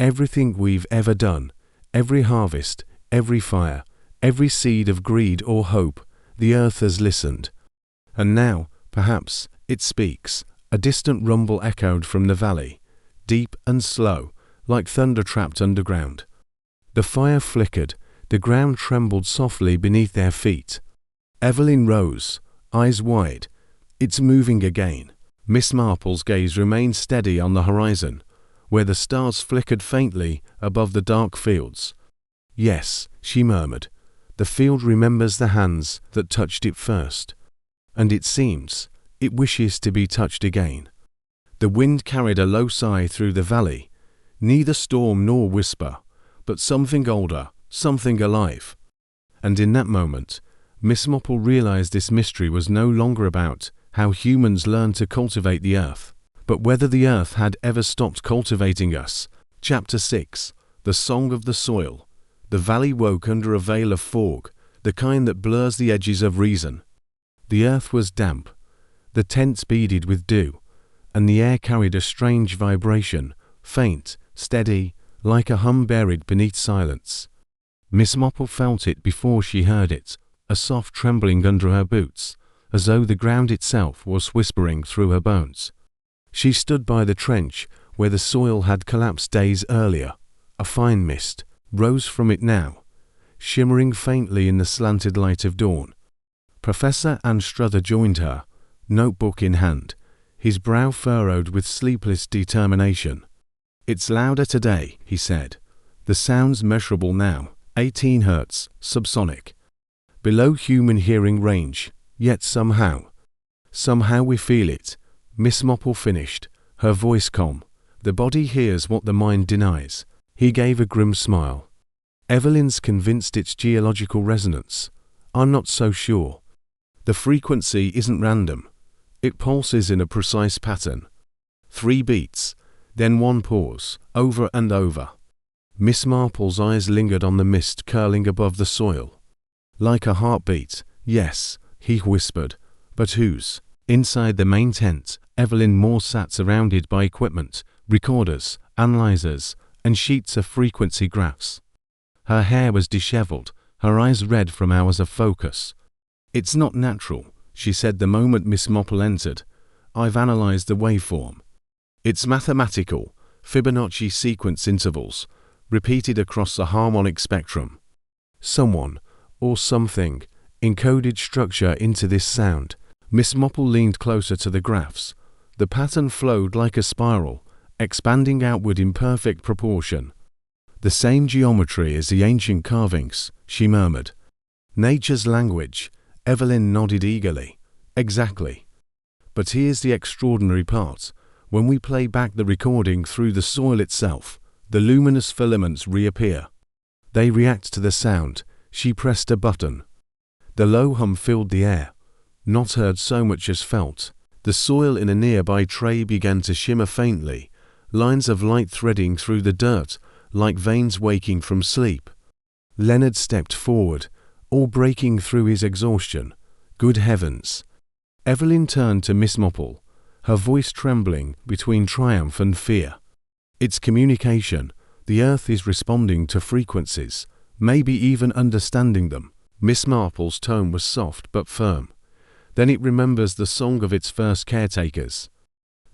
Everything we've ever done, every harvest, every fire, every seed of greed or hope, the earth has listened. And now, perhaps, it speaks." A distant rumble echoed from the valley, deep and slow, like thunder trapped underground. The fire flickered, the ground trembled softly beneath their feet. Evelyn rose, eyes wide. "It's moving again." Miss Marple's gaze remained steady on the horizon, where the stars flickered faintly above the dark fields. "Yes," she murmured, "the field remembers the hands that touched it first. And it seems it wishes to be touched again." The wind carried a low sigh through the valley, neither storm nor whisper, but something older, something alive. And in that moment, Miss Marple realized this mystery was no longer about how humans learn to cultivate the earth, but whether the earth had ever stopped cultivating us. Chapter 6. The Song of the Soil. The valley woke under a veil of fog, the kind that blurs the edges of reason. The earth was damp, the tents beaded with dew, and the air carried a strange vibration, faint, steady, like a hum buried beneath silence. Miss Marple felt it before she heard it, a soft trembling under her boots, as though the ground itself was whispering through her bones. She stood by the trench where the soil had collapsed days earlier. A fine mist rose from it now, shimmering faintly in the slanted light of dawn. Professor Anstruther joined her, notebook in hand, his brow furrowed with sleepless determination. "It's louder today," he said. "The sound's measurable now, 18 hertz, subsonic. Below human hearing range, yet somehow we feel it." Miss Marple finished, her voice calm. "The body hears what the mind denies." He gave a grim smile. "Evelyn's convinced it's geological resonance. I'm not so sure. The frequency isn't random. It pulses in a precise pattern. 3 beats, then 1 pause, over and over." Miss Marple's eyes lingered on the mist curling above the soil. "Like a heartbeat, yes," he whispered. "But whose?" Inside the main tent, Evelyn Moore sat surrounded by equipment, recorders, analyzers, and sheets of frequency graphs. Her hair was disheveled, her eyes red from hours of focus. "It's not natural," she said the moment Miss Marple entered. "I've analyzed the waveform. It's mathematical, Fibonacci sequence intervals, repeated across the harmonic spectrum. Someone, or something, encoded structure into this sound." Miss Marple leaned closer to the graphs. The pattern flowed like a spiral, expanding outward in perfect proportion. "The same geometry as the ancient carvings," she murmured. "Nature's language." Evelyn nodded eagerly. "Exactly. But here's the extraordinary part. When we play back the recording through the soil itself, the luminous filaments reappear. They react to the sound." She pressed a button. The low hum filled the air, not heard so much as felt. The soil in a nearby tray began to shimmer faintly, lines of light threading through the dirt, like veins waking from sleep. Leonard stepped forward, all breaking through his exhaustion. "Good heavens!" Evelyn turned to Miss Marple, her voice trembling between triumph and fear. "It's communication. The earth is responding to frequencies, maybe even understanding them." Miss Marple's tone was soft but firm. "Then it remembers the song of its first caretakers.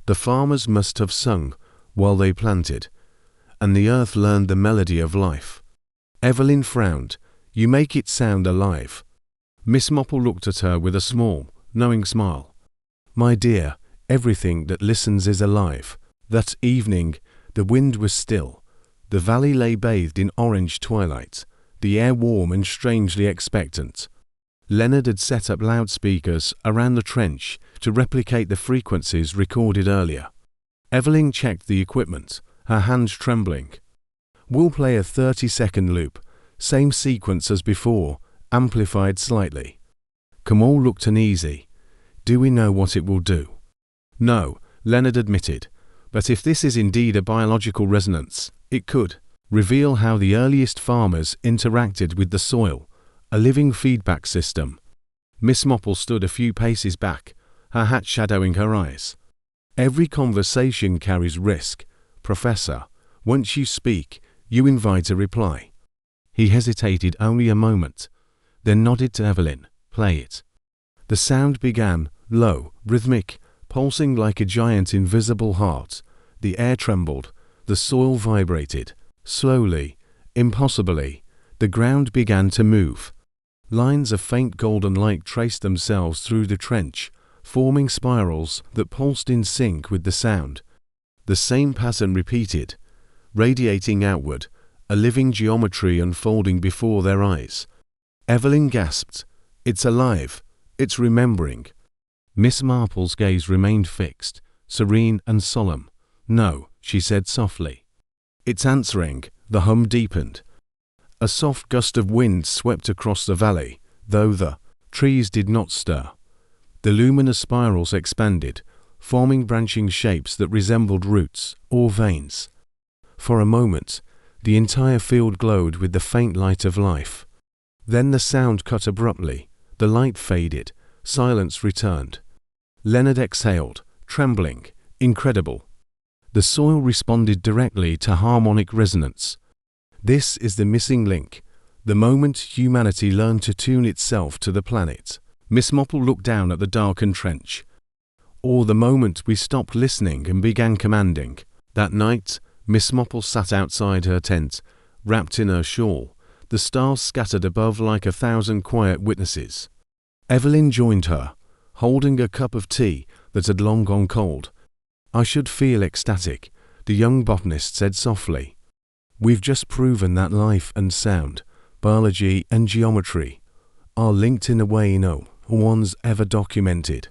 The farmers must have sung while they planted. and the earth learned the melody of life. Evelyn frowned. You make it sound alive. Miss Marple looked at her with a small, knowing smile. My dear, everything that listens is alive. That evening, the wind was still. The valley lay bathed in orange twilight, the air warm and strangely expectant. Leonard had set up loudspeakers around the trench to replicate the frequencies recorded earlier. Evelyn checked the equipment, her hands trembling. We'll play a 30-second loop, same sequence as before, amplified slightly. Kamal looked uneasy. Do we know what it will do? No, Leonard admitted, but if this is indeed a biological resonance, it could reveal how the earliest farmers interacted with the soil, a living feedback system. Miss Marple stood a few paces back, her hat shadowing her eyes. Every conversation carries risk, Professor. Once you speak, you invite a reply. He hesitated only a moment, then nodded to Evelyn. Play it. The sound began, low, rhythmic, pulsing like a giant invisible heart. The air trembled, the soil vibrated. Slowly, impossibly, the ground began to move. Lines of faint golden light traced themselves through the trench, forming spirals that pulsed in sync with the sound. The same pattern repeated, radiating outward, a living geometry unfolding before their eyes. Evelyn gasped. It's alive. It's remembering. Miss Marple's gaze remained fixed, serene and solemn. No, she said softly. It's answering. The hum deepened. A soft gust of wind swept across the valley, though the trees did not stir. The luminous spirals expanded, forming branching shapes that resembled roots or veins. For a moment, the entire field glowed with the faint light of life. Then the sound cut abruptly, the light faded, silence returned. Leonard exhaled, trembling, incredible. The soil responded directly to harmonic resonance. This is the missing link, the moment humanity learned to tune itself to the planet. Miss Marple looked down at the darkened trench. Or the moment we stopped listening and began commanding. That night, Miss Marple sat outside her tent, wrapped in her shawl, the stars scattered above like 1,000 quiet witnesses. Evelyn joined her, holding a cup of tea that had long gone cold. I should feel ecstatic, the young botanist said softly. We've just proven that life and sound, biology and geometry, are linked in a way no one's ever documented.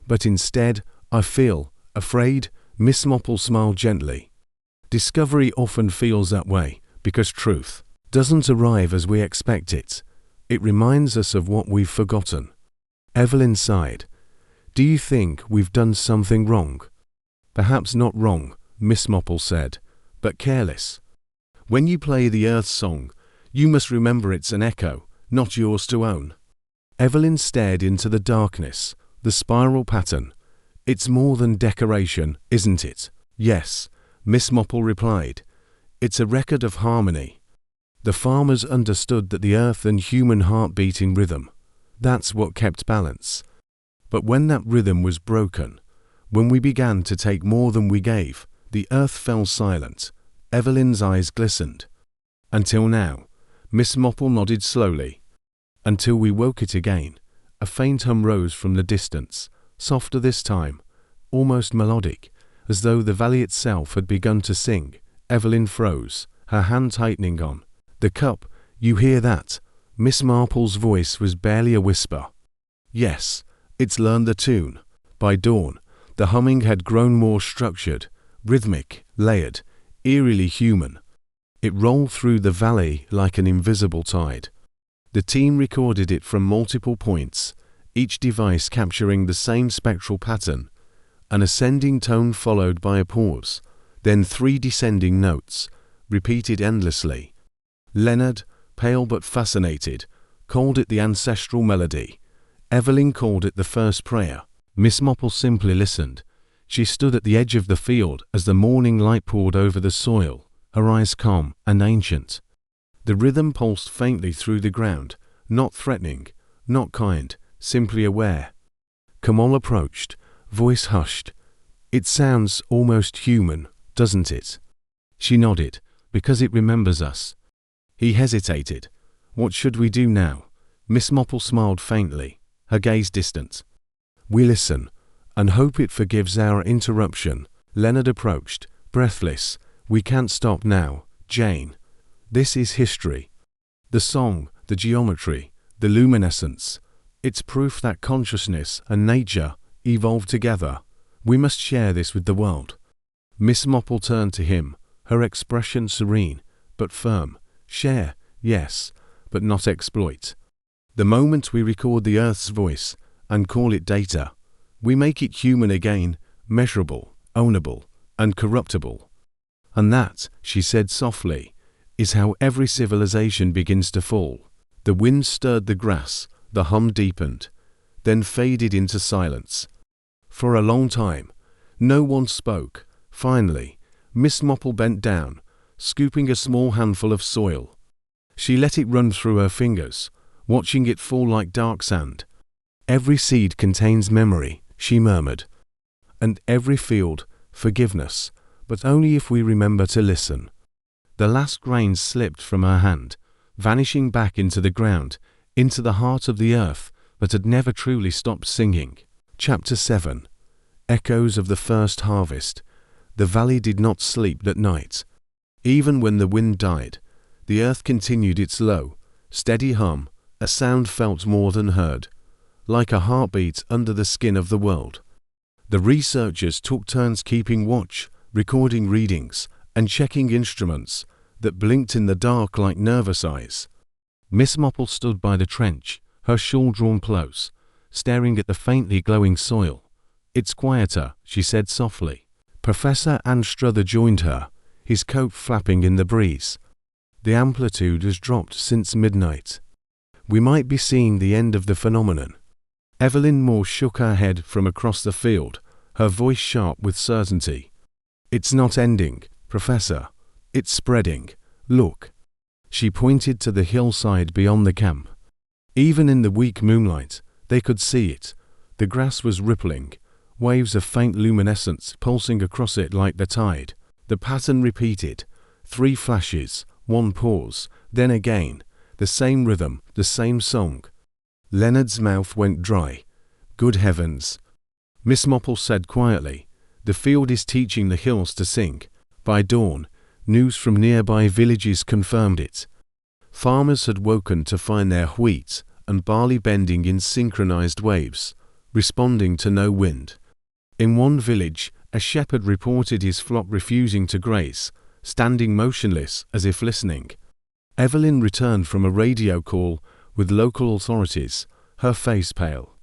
But instead, I feel afraid. Miss Marple smiled gently. Discovery often feels that way, because truth doesn't arrive as we expect it. It reminds us of what we've forgotten. Evelyn sighed. Do you think we've done something wrong? Perhaps not wrong, Miss Marple said, but careless. When you play the Earth song, you must remember it's an echo, not yours to own. Evelyn stared into the darkness, the spiral pattern. It's more than decoration, isn't it? Yes, Miss Marple replied. It's a record of harmony. The farmers understood that the earth and human heart beat in rhythm. That's what kept balance. But when that rhythm was broken, when we began to take more than we gave, the earth fell silent. Evelyn's eyes glistened. Until now, Miss Marple nodded slowly. Until we woke it again. A faint hum rose from the distance, softer this time, almost melodic, as though the valley itself had begun to sing. Evelyn froze, her hand tightening on the cup. You hear that? Miss Marple's voice was barely a whisper. Yes, it's learned the tune. By dawn, the humming had grown more structured, rhythmic, layered, eerily human. It rolled through the valley like an invisible tide. The team recorded it from multiple points, each device capturing the same spectral pattern. An ascending tone followed by a pause, then 3 descending notes, repeated endlessly. Leonard, pale but fascinated, called it the ancestral melody. Evelyn called it the first prayer. Miss Marple simply listened. She stood at the edge of the field as the morning light poured over the soil, her eyes calm and ancient. The rhythm pulsed faintly through the ground, not threatening, not kind, simply aware. Kamal approached, voice hushed. It sounds almost human, doesn't it? She nodded. Because it remembers us. He hesitated. What should we do now? Miss Marple smiled faintly, her gaze distant. We listen, and hope it forgives our interruption. Leonard approached, breathless. We can't stop now, Jane. This is history. The song, the geometry, the luminescence. It's proof that consciousness and nature evolved together. We must share this with the world. Miss Marple turned to him, her expression serene, but firm. Share, yes, but not exploit. The moment we record the Earth's voice and call it data, we make it human again, measurable, ownable, and corruptible. And that, she said softly, is how every civilization begins to fall. The wind stirred the grass, the hum deepened, then faded into silence. For a long time, no one spoke. Finally, Miss Marple bent down, scooping a small handful of soil. She let it run through her fingers, watching it fall like dark sand. Every seed contains memory, she murmured. And every field, forgiveness, but only if we remember to listen. The last grain slipped from her hand, vanishing back into the ground, into the heart of the earth that had never truly stopped singing. Chapter 7. Echoes of the First Harvest. The valley did not sleep that night. Even when the wind died, the earth continued its low, steady hum, a sound felt more than heard, like a heartbeat under the skin of the world. The researchers took turns keeping watch, recording readings, and checking instruments that blinked in the dark like nervous eyes. Miss Marple stood by the trench, her shawl drawn close, staring at the faintly glowing soil. It's quieter, she said softly. Professor Anstruther joined her, his coat flapping in the breeze. The amplitude has dropped since midnight. We might be seeing the end of the phenomenon. Evelyn Moore shook her head from across the field, her voice sharp with certainty. It's not ending, Professor. It's spreading. Look. She pointed to the hillside beyond the camp. Even in the weak moonlight, they could see it. The grass was rippling, waves of faint luminescence pulsing across it like the tide. The pattern repeated. 3 flashes, 1 pause, then again. The same rhythm, the same song. Leonard's mouth went dry. Good heavens. Miss Marple said quietly, the field is teaching the hills to sing. By dawn, news from nearby villages confirmed it. Farmers had woken to find their wheat and barley bending in synchronized waves, responding to no wind. In one village, a shepherd reported his flock refusing to graze, standing motionless as if listening. Evelyn returned from a radio call with local authorities, her face pale.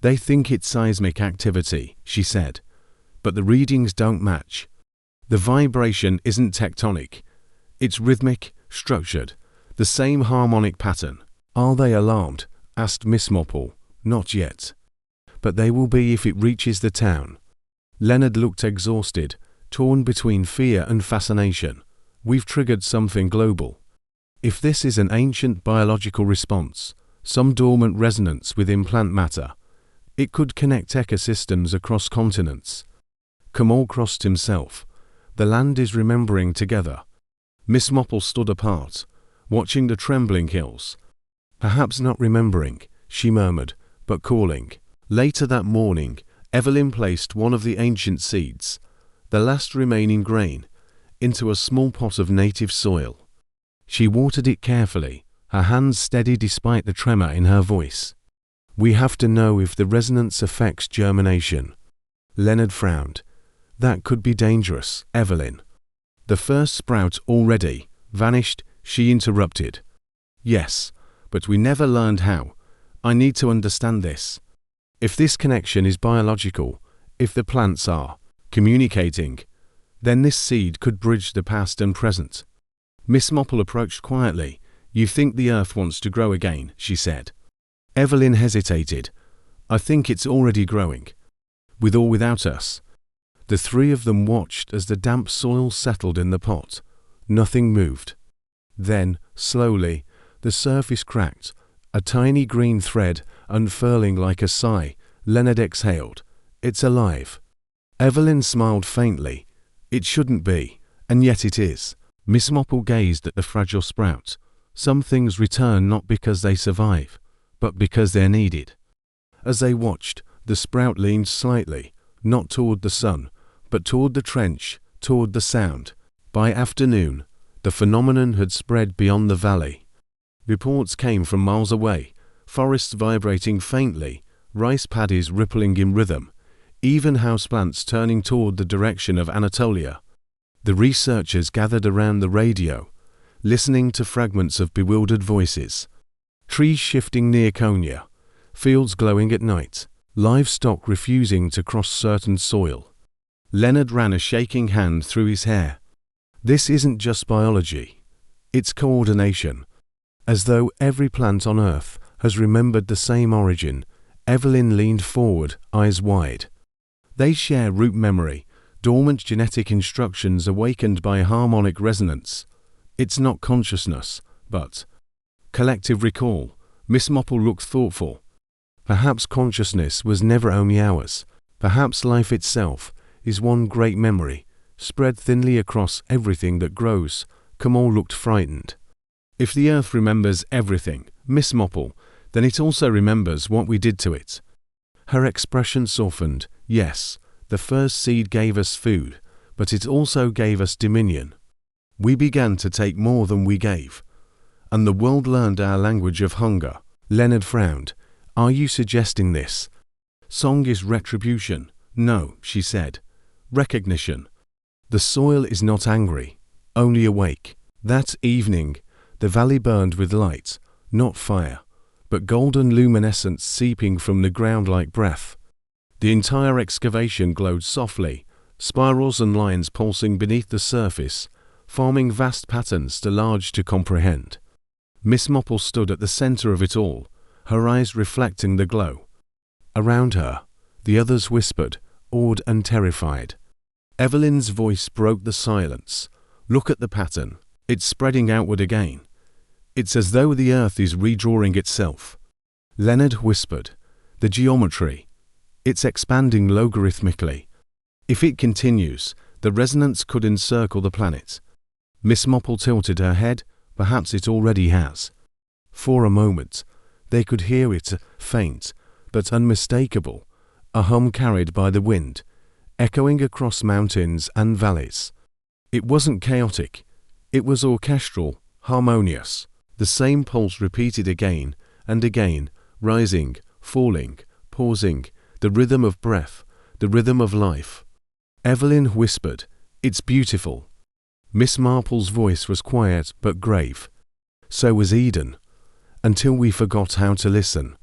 They think it's seismic activity, she said, but the readings don't match. The vibration isn't tectonic. It's rhythmic, structured, the same harmonic pattern. Are they alarmed? Asked Miss Marple. Not yet. But they will be if it reaches the town. Leonard looked exhausted, torn between fear and fascination. We've triggered something global. If this is an ancient biological response, some dormant resonance within plant matter, it could connect ecosystems across continents. Kamal crossed himself. The land is remembering together. Miss Marple stood apart, watching the trembling hills. Perhaps not remembering, she murmured, but calling. Later that morning, Evelyn placed one of the ancient seeds, the last remaining grain, into a small pot of native soil. She watered it carefully, her hands steady despite the tremor in her voice. We have to know if the resonance affects germination. Leonard frowned. That could be dangerous, Evelyn. The first sprout already vanished, she interrupted. Yes, but we never learned how. I need to understand this. If this connection is biological, if the plants are communicating, then this seed could bridge the past and present. Miss Marple approached quietly. You think the earth wants to grow again, she said. Evelyn hesitated. I think it's already growing. With or without us. The 3 of them watched as the damp soil settled in the pot. Nothing moved. Then, slowly, the surface cracked, a tiny green thread unfurling like a sigh. Leonard exhaled. It's alive. Evelyn smiled faintly. It shouldn't be. And yet it is. Miss Marple gazed at the fragile sprout. Some things return not because they survive, but because they're needed. As they watched, the sprout leaned slightly, not toward the sun, but toward the trench, toward the sound. By afternoon, the phenomenon had spread beyond the valley. Reports came from miles away, forests vibrating faintly, rice paddies rippling in rhythm, even houseplants turning toward the direction of Anatolia. The researchers gathered around the radio, listening to fragments of bewildered voices. Trees shifting near Konya, fields glowing at night, livestock refusing to cross certain soil. Leonard ran a shaking hand through his hair. This isn't just biology. It's coordination. As though every plant on Earth has remembered the same origin, Evelyn leaned forward, eyes wide. They share root memory, dormant genetic instructions awakened by harmonic resonance. It's not consciousness, but collective recall. Miss Marple looked thoughtful. Perhaps consciousness was never only ours. Perhaps life itself is one great memory, spread thinly across everything that grows. Kamal looked frightened. If the earth remembers everything, Miss Marple, then it also remembers what we did to it. Her expression softened. Yes, the first seed gave us food, but it also gave us dominion. We began to take more than we gave. And the world learned our language of hunger. Leonard frowned. Are you suggesting this? Song is retribution. No, she said. Recognition. The soil is not angry, only awake. That evening, the valley burned with light, not fire, but golden luminescence seeping from the ground like breath. The entire excavation glowed softly, spirals and lines pulsing beneath the surface, forming vast patterns too large to comprehend. Miss Marple stood at the center of it all, her eyes reflecting the glow. Around her, the others whispered, awed and terrified. Evelyn's voice broke the silence. Look at the pattern. It's spreading outward again. It's as though the earth is redrawing itself. Leonard whispered, the geometry. It's expanding logarithmically. If it continues, the resonance could encircle the planet. Miss Marple tilted her head. Perhaps it already has. For a moment, they could hear it, faint, but unmistakable, a hum carried by the wind, echoing across mountains and valleys. It wasn't chaotic. It was orchestral, harmonious. The same pulse repeated again and again, rising, falling, pausing, the rhythm of breath, the rhythm of life. Evelyn whispered, it's beautiful. Miss Marple's voice was quiet but grave. So was Eden. Until we forgot how to listen.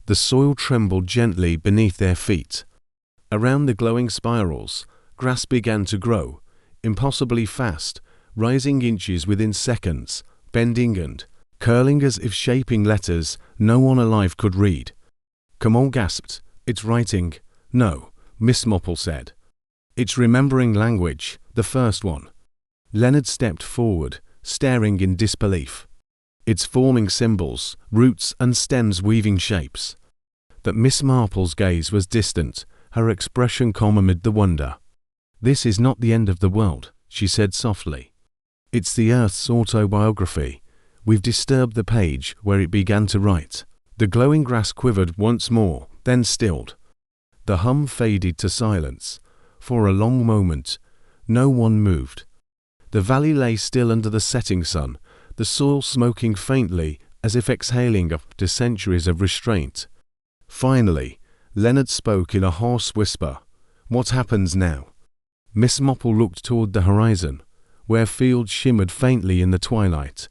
The soil trembled gently beneath their feet. Around the glowing spirals, grass began to grow, impossibly fast, rising inches within seconds, bending and curling as if shaping letters no one alive could read. Kamal gasped. It's writing. No, Miss Marple said. It's remembering language, the first one. Leonard stepped forward, staring in disbelief. It's forming symbols, roots and stems weaving shapes. But Miss Marple's gaze was distant, her expression calm amid the wonder. This is not the end of the world, she said softly. It's the Earth's autobiography. We've disturbed the page where it began to write. The glowing grass quivered once more, then stilled. The hum faded to silence. For a long moment, no one moved. The valley lay still under the setting sun, the soil smoking faintly as if exhaling after centuries of restraint. Finally, Leonard spoke in a hoarse whisper. What happens now? Miss Marple looked toward the horizon, where fields shimmered faintly in the twilight.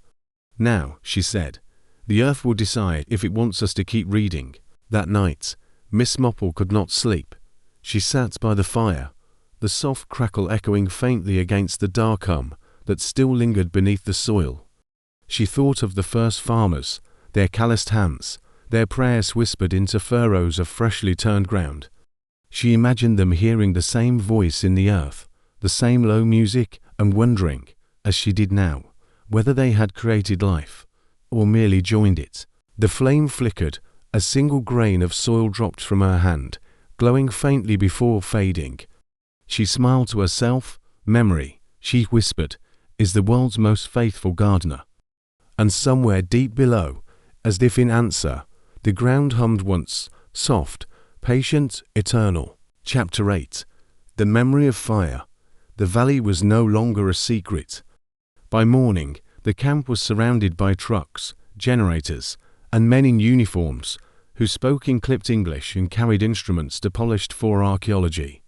Now, she said, the earth will decide if it wants us to keep reading. That night, Miss Marple could not sleep. She sat by the fire, the soft crackle echoing faintly against the dark hum that still lingered beneath the soil. She thought of the first farmers, their calloused hands, their prayers whispered into furrows of freshly turned ground. She imagined them hearing the same voice in the earth, the same low music, and wondering, as she did now, whether they had created life, or merely joined it. The flame flickered, a single grain of soil dropped from her hand, glowing faintly before fading. She smiled to herself. Memory, she whispered, is the world's most faithful gardener. And somewhere deep below, as if in answer, the ground hummed once, soft, patient, eternal. Chapter 8. The Memory of Fire. The valley was no longer a secret. By morning, the camp was surrounded by trucks, generators, and men in uniforms who spoke in clipped English and carried instruments to polished for archaeology.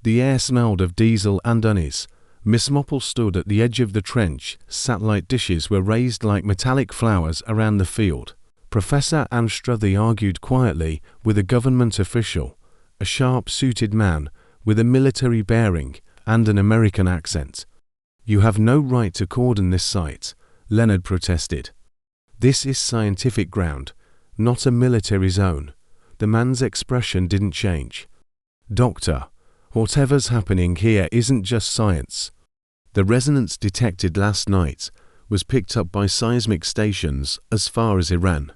The air smelled of diesel and unease. Miss Marple stood at the edge of the trench. Satellite dishes were raised like metallic flowers around the field. Professor Anstruthy argued quietly with a government official, a sharp-suited man with a military bearing and an American accent. You have no right to cordon this site, Leonard protested. This is scientific ground, not a military zone. The man's expression didn't change. Doctor, whatever's happening here isn't just science. The resonance detected last night was picked up by seismic stations as far as Iran.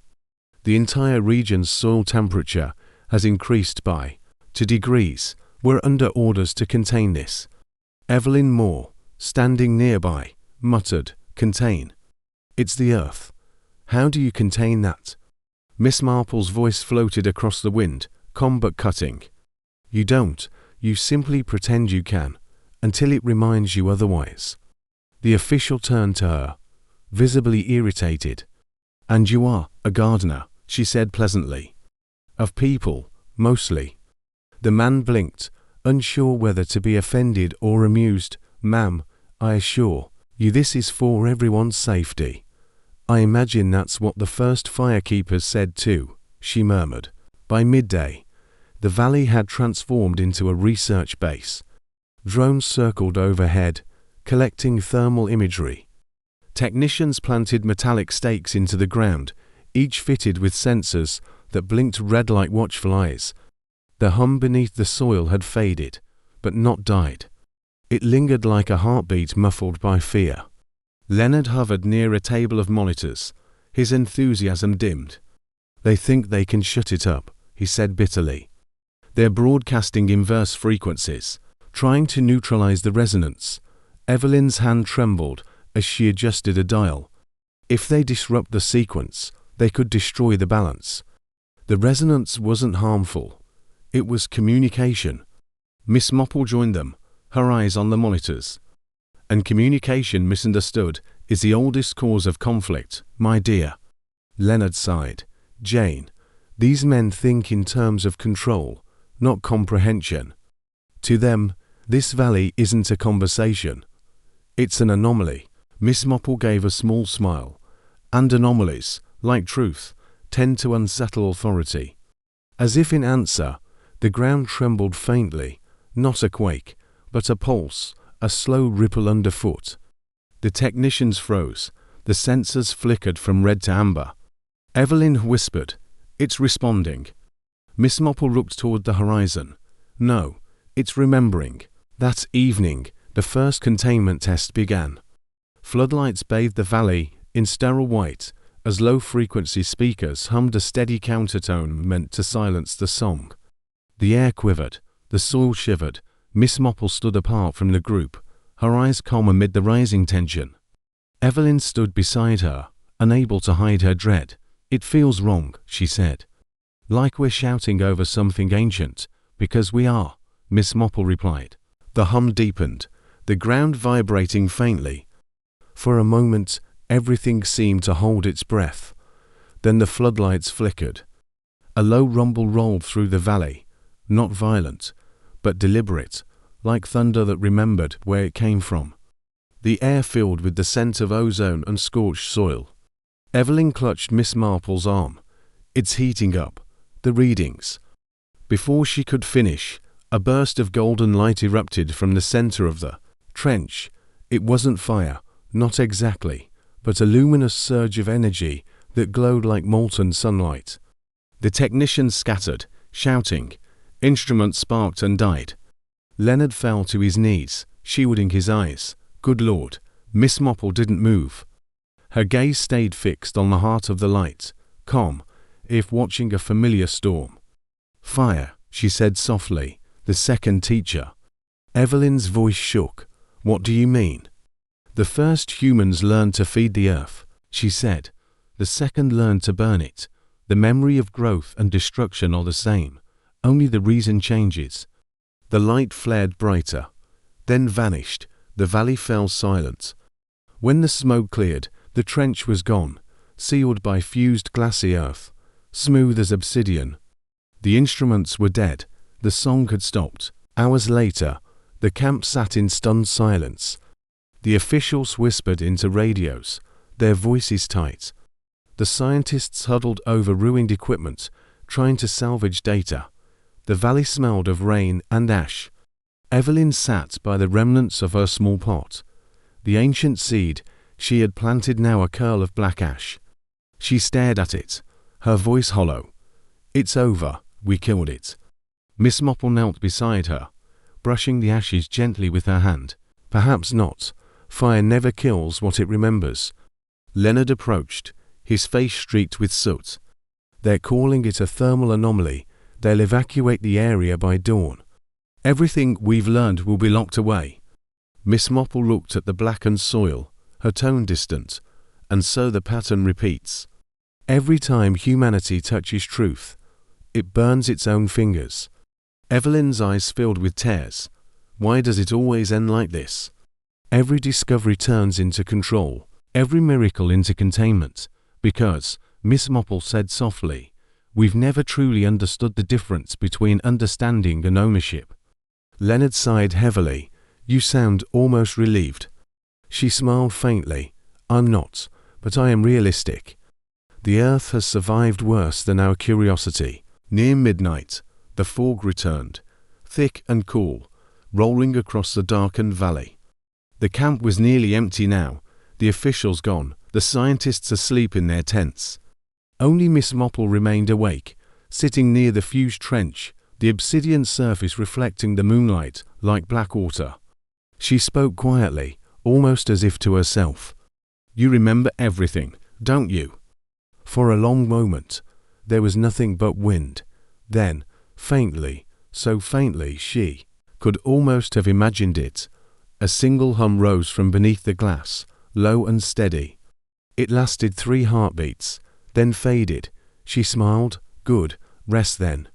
The entire region's soil temperature has increased by 2 degrees. We're under orders to contain this. Evelyn Moore, standing nearby, muttered, contain. It's the earth. How do you contain that? Miss Marple's voice floated across the wind, calm but cutting. You don't, you simply pretend you can, until it reminds you otherwise. The official turned to her, visibly irritated. And you are a gardener, she said pleasantly. Of people, mostly. The man blinked, unsure whether to be offended or amused. Ma'am, I assure you this is for everyone's safety. I imagine that's what the first firekeepers said too, she murmured. By midday, the valley had transformed into a research base. Drones circled overhead, collecting thermal imagery. Technicians planted metallic stakes into the ground, each fitted with sensors that blinked red like watchful eyes. The hum beneath the soil had faded, but not died. It lingered like a heartbeat muffled by fear. Leonard hovered near a table of monitors, his enthusiasm dimmed. They think they can shut it up, he said bitterly. They're broadcasting inverse frequencies, trying to neutralize the resonance. Evelyn's hand trembled as she adjusted a dial. If they disrupt the sequence, they could destroy the balance. The resonance wasn't harmful. It was communication. Miss Marple joined them, her eyes on the monitors. And communication misunderstood is the oldest cause of conflict, my dear. Leonard sighed. Jane, these men think in terms of control, not comprehension. To them, this valley isn't a conversation. It's an anomaly. Miss Marple gave a small smile. And anomalies, like truth, tend to unsettle authority. As if in answer, the ground trembled faintly, not a quake, but a pulse, a slow ripple underfoot. The technicians froze. The sensors flickered from red to amber. Evelyn whispered, it's responding. Miss Marple looked toward the horizon. No, it's remembering. That evening, the first containment test began. Floodlights bathed the valley in sterile white as low-frequency speakers hummed a steady countertone meant to silence the song. The air quivered. The soil shivered. Miss Marple stood apart from the group, her eyes calm amid the rising tension. Evelyn stood beside her, unable to hide her dread. It feels wrong, she said. Like we're shouting over something ancient, because we are, Miss Marple replied. The hum deepened, the ground vibrating faintly. For a moment, everything seemed to hold its breath. Then the floodlights flickered. A low rumble rolled through the valley, not violent, but deliberate, like thunder that remembered where it came from. The air filled with the scent of ozone and scorched soil. Evelyn clutched Miss Marple's arm. It's heating up. The readings. Before she could finish, a burst of golden light erupted from the center of the trench. It wasn't fire, not exactly, but a luminous surge of energy that glowed like molten sunlight. The technicians scattered, shouting. Instruments sparked and died. Leonard fell to his knees, shielding his eyes. Good Lord, Miss Marple didn't move. Her gaze stayed fixed on the heart of the light, calm, if watching a familiar storm. Fire, she said softly, the second teacher. Evelyn's voice shook. What do you mean? The first humans learned to feed the earth, she said. The second learned to burn it. The memory of growth and destruction are the same, only the reason changes. The light flared brighter, then vanished. The valley fell silent. When the smoke cleared, the trench was gone, sealed by fused glassy earth, smooth as obsidian. The instruments were dead. The song had stopped. Hours later, the camp sat in stunned silence. The officials whispered into radios, their voices tight. The scientists huddled over ruined equipment, trying to salvage data. The valley smelled of rain and ash. Evelyn sat by the remnants of her small pot. The ancient seed she had planted now a curl of black ash. She stared at it, her voice hollow. "It's over, we killed it." Miss Marple knelt beside her, brushing the ashes gently with her hand. "Perhaps not. Fire never kills what it remembers." Leonard approached, his face streaked with soot. "They're calling it a thermal anomaly. They'll evacuate the area by dawn. Everything we've learned will be locked away." Miss Marple looked at the blackened soil, her tone distant. "And so the pattern repeats. Every time humanity touches truth, it burns its own fingers." Evelyn's eyes filled with tears. "Why does it always end like this? Every discovery turns into control, every miracle into containment. Because," Miss Marple said softly, "we've never truly understood the difference between understanding and ownership." Leonard sighed heavily. "You sound almost relieved." She smiled faintly. "I'm not, but I am realistic. The earth has survived worse than our curiosity." Near midnight, the fog returned, thick and cool, rolling across the darkened valley. The camp was nearly empty now, the officials gone, the scientists asleep in their tents. Only Miss Marple remained awake, sitting near the fused trench, the obsidian surface reflecting the moonlight like black water. She spoke quietly, almost as if to herself. "You remember everything, don't you?" For a long moment, there was nothing but wind. Then, faintly, so faintly she could almost have imagined it, a single hum rose from beneath the glass, low and steady. It lasted 3 heartbeats, then faded. She smiled. "Good, rest then."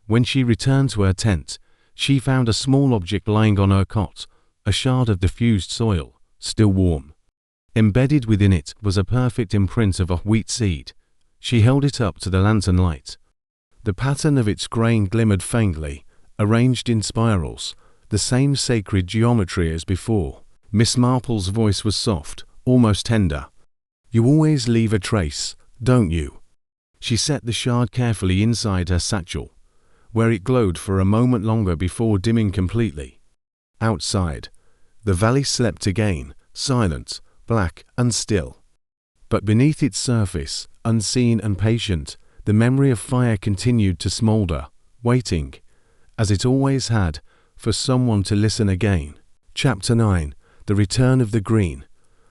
When she returned to her tent, she found a small object lying on her cot, a shard of the fused soil, still warm. Embedded within it was a perfect imprint of a wheat seed. She held it up to the lantern light. The pattern of its grain glimmered faintly, arranged in spirals, the same sacred geometry as before. Miss Marple's voice was soft, almost tender. "You always leave a trace, don't you?" She set the shard carefully inside her satchel, where it glowed for a moment longer before dimming completely. Outside, the valley slept again, silent, black and still. But beneath its surface, unseen and patient, the memory of fire continued to smolder, waiting, as it always had, for someone to listen again. Chapter 9. The Return of the Green.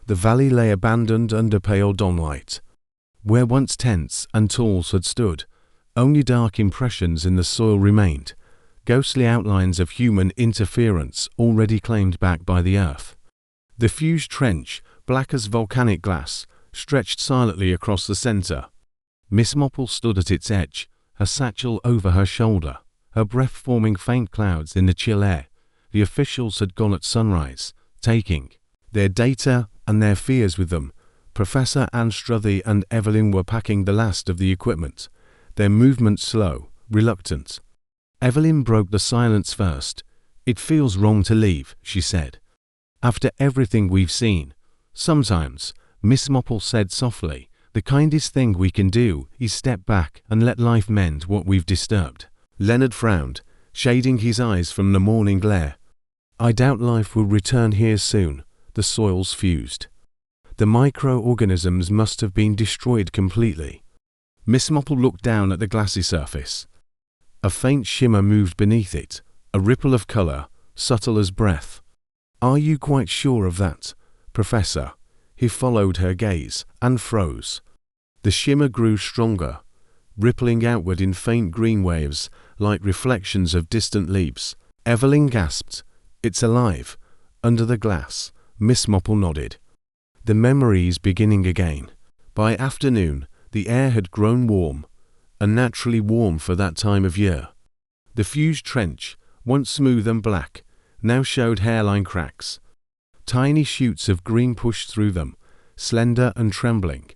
The valley lay abandoned under pale dawnlight. Where once tents and tools had stood, only dark impressions in the soil remained, ghostly outlines of human interference already claimed back by the earth. The fused trench, black as volcanic glass, stretched silently across the center. Miss Marple stood at its edge, her satchel over her shoulder, her breath forming faint clouds in the chill air. The officials had gone at sunrise, taking their data and their fears with them. Professor Anstruthy and Evelyn were packing the last of the equipment, their movements slow, reluctant. Evelyn broke the silence first. "It feels wrong to leave," she said. "After everything we've seen." "Sometimes," Miss Marple said softly, "the kindest thing we can do is step back and let life mend what we've disturbed." Leonard frowned, shading his eyes from the morning glare. "I doubt life will return here soon. The soil's fused. The microorganisms must have been destroyed completely." Miss Marple looked down at the glassy surface. A faint shimmer moved beneath it, a ripple of color, subtle as breath. "Are you quite sure of that, Professor?" He followed her gaze, and froze. The shimmer grew stronger, rippling outward in faint green waves, like reflections of distant leaves. Evelyn gasped. "It's alive. under the glass. Miss Marple nodded. The memories beginning again. By afternoon, the air had grown warm, unnaturally warm for that time of year. The fused trench, once smooth and black, now showed hairline cracks. Tiny shoots of green pushed through them, slender and trembling,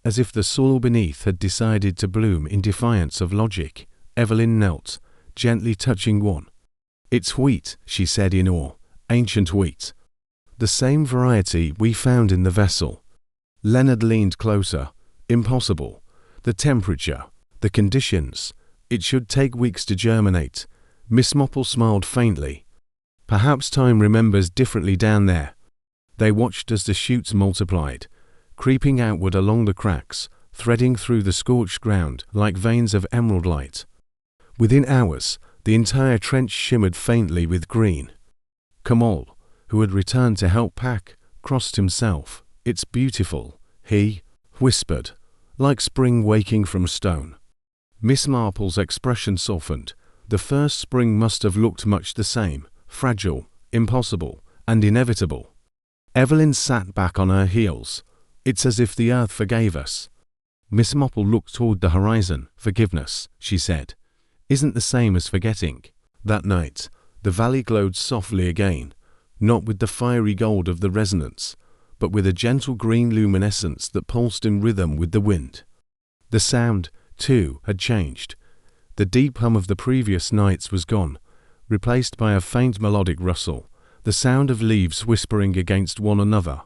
as if the soil beneath had decided to bloom in defiance of logic. Evelyn knelt, gently touching one. "It's wheat," she said in awe, "ancient wheat. The same variety we found in the vessel." Leonard leaned closer. "Impossible. The temperature, the conditions. It should take weeks to germinate." Miss Marple smiled faintly. "Perhaps time remembers differently down there." They watched as the shoots multiplied, creeping outward along the cracks, threading through the scorched ground like veins of emerald light. Within hours, the entire trench shimmered faintly with green. Kamal, who had returned to help pack, crossed himself. "It's beautiful," he whispered, "like spring waking from stone." Miss Marple's expression softened. The first spring must have looked much the same, fragile, impossible, and inevitable. Evelyn sat back on her heels. "It's as if the earth forgave us." Miss Marple looked toward the horizon. "Forgiveness," she said, "isn't the same as forgetting." That night, the valley glowed softly again, not with the fiery gold of the resonance, but with a gentle green luminescence that pulsed in rhythm with the wind. The sound, too, had changed. The deep hum of the previous nights was gone, replaced by a faint melodic rustle, the sound of leaves whispering against one another.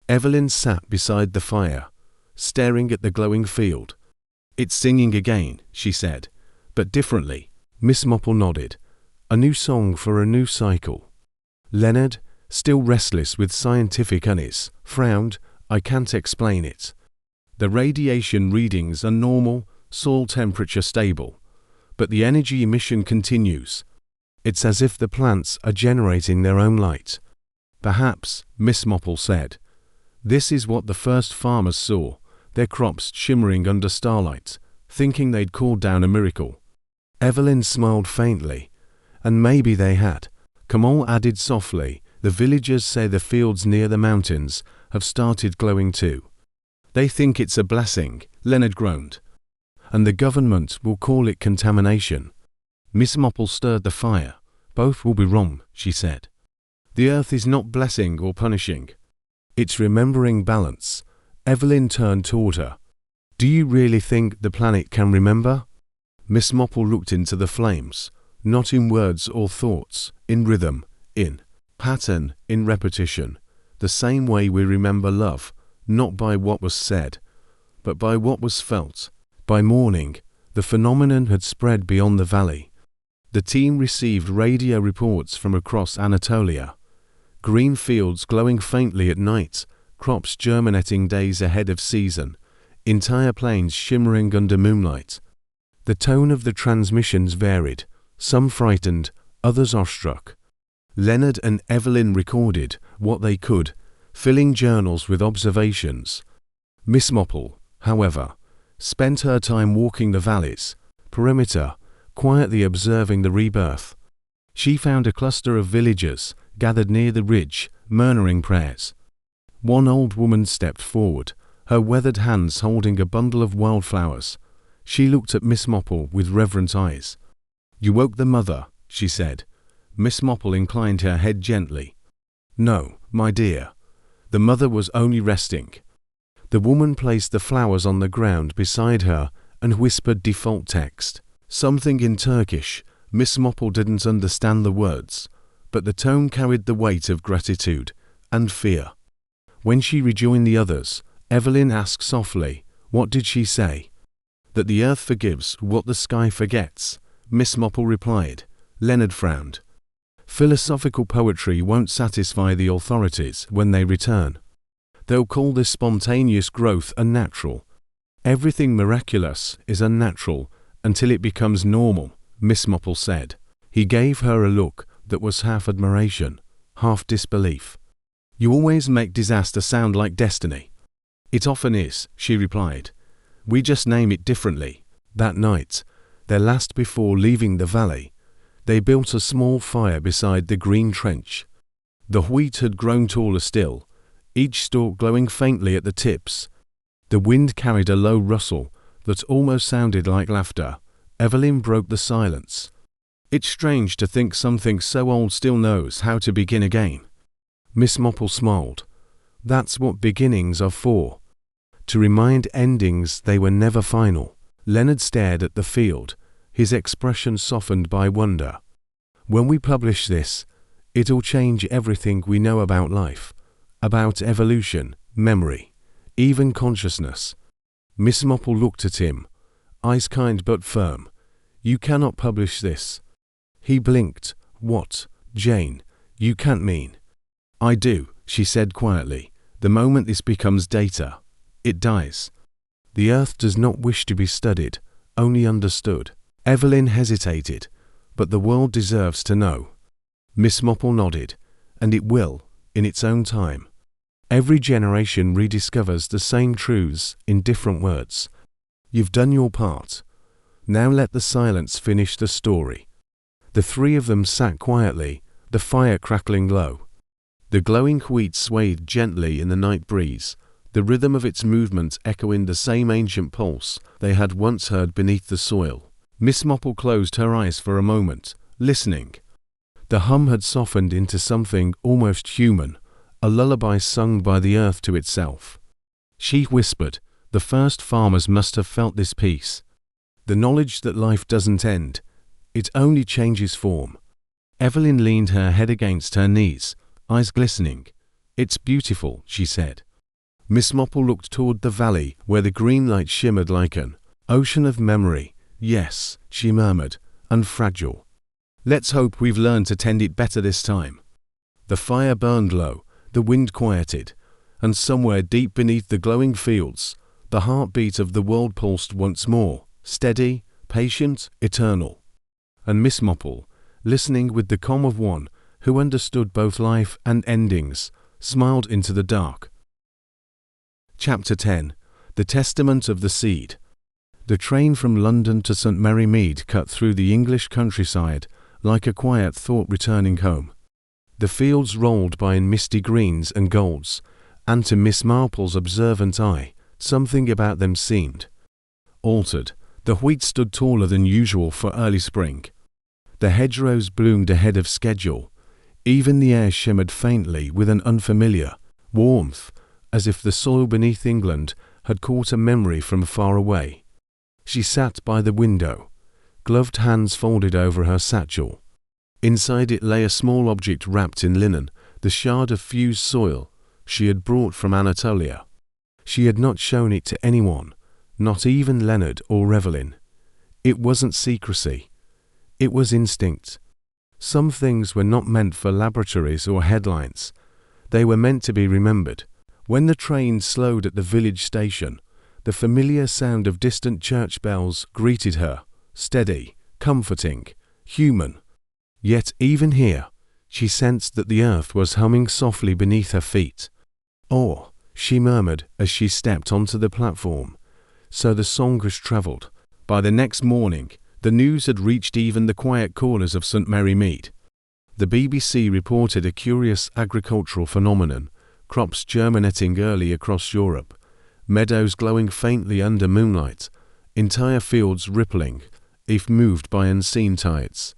Evelyn sat beside the fire, staring at the glowing field. "It's singing again," she said, "but differently." Miss Marple nodded. "A new song for a new cycle." Leonard, still restless with scientific unease, frowned. "I can't explain it. The radiation readings are normal, soil temperature stable, but the energy emission continues. It's as if the plants are generating their own light." "Perhaps," Miss Marple said, "this is what the first farmers saw, their crops shimmering under starlight, thinking they'd called down a miracle." Evelyn smiled faintly. "And maybe they had." Kamal added softly, "The villagers say the fields near the mountains have started glowing too." "They think it's a blessing," Leonard groaned. "And the government will call it contamination." Miss Marple stirred the fire. "Both will be wrong," she said. "The earth is not blessing or punishing. It's remembering balance." Evelyn turned toward her. "Do you really think the planet can remember?" Miss Marple looked into the flames, not in words or thoughts, in rhythm, in pattern, in repetition, the same way we remember love, not by what was said, but by what was felt. By morning, the phenomenon had spread beyond the valley. The team received radio reports from across Anatolia. Green fields glowing faintly at night, crops germinating days ahead of season, entire plains shimmering under moonlight. The tone of the transmissions varied, some frightened, others awestruck. Leonard and Evelyn recorded what they could, filling journals with observations. Miss Marple, however, spent her time walking the valley's perimeter, quietly observing the rebirth. She found a cluster of villagers gathered near the ridge, murmuring prayers. One old woman stepped forward, her weathered hands holding a bundle of wildflowers. She looked at Miss Marple with reverent eyes. "You woke the mother," she said. Miss Marple inclined her head gently. "No, my dear. The mother was only resting." The woman placed the flowers on the ground beside her and whispered default text, something in Turkish. Miss Marple didn't understand the words, but the tone carried the weight of gratitude and fear. When she rejoined the others, Evelyn asked softly, "What did she say?" "That the earth forgives what the sky forgets," Miss Marple replied. Leonard frowned. "Philosophical poetry won't satisfy the authorities when they return. They'll call this spontaneous growth unnatural. Everything miraculous is unnatural until it becomes normal," Miss Marple said. He gave her a look that was half admiration, half disbelief. "You always make disaster sound like destiny." "It often is," she replied. "We just name it differently." That night, their last before leaving the valley, they built a small fire beside the green trench. The wheat had grown taller still, each stalk glowing faintly at the tips. The wind carried a low rustle that almost sounded like laughter. Evelyn broke the silence. It's strange to think something so old still knows how to begin again. Miss Marple smiled. That's what beginnings are for. To remind endings they were never final. Leonard stared at the field, his expression softened by wonder. When we publish this, it'll change everything we know about life, about evolution, memory, even consciousness. Miss Marple looked at him, eyes kind but firm. You cannot publish this. He blinked. What, Jane? You can't mean. I do, she said quietly. The moment this becomes data, it dies. The earth does not wish to be studied, only understood. Evelyn hesitated, but the world deserves to know. Miss Marple nodded, and it will, in its own time. Every generation rediscovers the same truths in different words. You've done your part. Now let the silence finish the story. The three of them sat quietly, the fire crackling low. The glowing wheat swayed gently in the night breeze, the rhythm of its movement echoing the same ancient pulse they had once heard beneath the soil. Miss Marple closed her eyes for a moment, listening. The hum had softened into something almost human, a lullaby sung by the earth to itself. She whispered, the first farmers must have felt this peace. The knowledge that life doesn't end, it only changes form. Evelyn leaned her head against her knees, eyes glistening. It's beautiful, she said. Miss Marple looked toward the valley where the green light shimmered like an ocean of memory. Yes, she murmured, and fragile. Let's hope we've learned to tend it better this time. The fire burned low, the wind quieted, and somewhere deep beneath the glowing fields, the heartbeat of the world pulsed once more, steady, patient, eternal. And Miss Marple, listening with the calm of one who understood both life and endings, smiled into the dark. Chapter 10. The Testament of the Seed. The train from London to St. Mary Mead cut through the English countryside like a quiet thought returning home. The fields rolled by in misty greens and golds, and to Miss Marple's observant eye, something about them seemed altered. The wheat stood taller than usual for early spring. The hedgerows bloomed ahead of schedule. Even the air shimmered faintly with an unfamiliar warmth, as if the soil beneath England had caught a memory from far away. She sat by the window, gloved hands folded over her satchel. Inside it lay a small object wrapped in linen, the shard of fused soil she had brought from Anatolia. She had not shown it to anyone, not even Leonard or Evelyn. It wasn't secrecy. It was instinct. Some things were not meant for laboratories or headlines. They were meant to be remembered. When the train slowed at the village station, the familiar sound of distant church bells greeted her, steady, comforting, human. Yet even here, she sensed that the earth was humming softly beneath her feet. "Oh," she murmured as she stepped onto the platform. So the song has travelled. By the next morning, the news had reached even the quiet corners of St. Mary Mead. The BBC reported a curious agricultural phenomenon, crops germinating early across Europe, meadows glowing faintly under moonlight, entire fields rippling, if moved by unseen tides.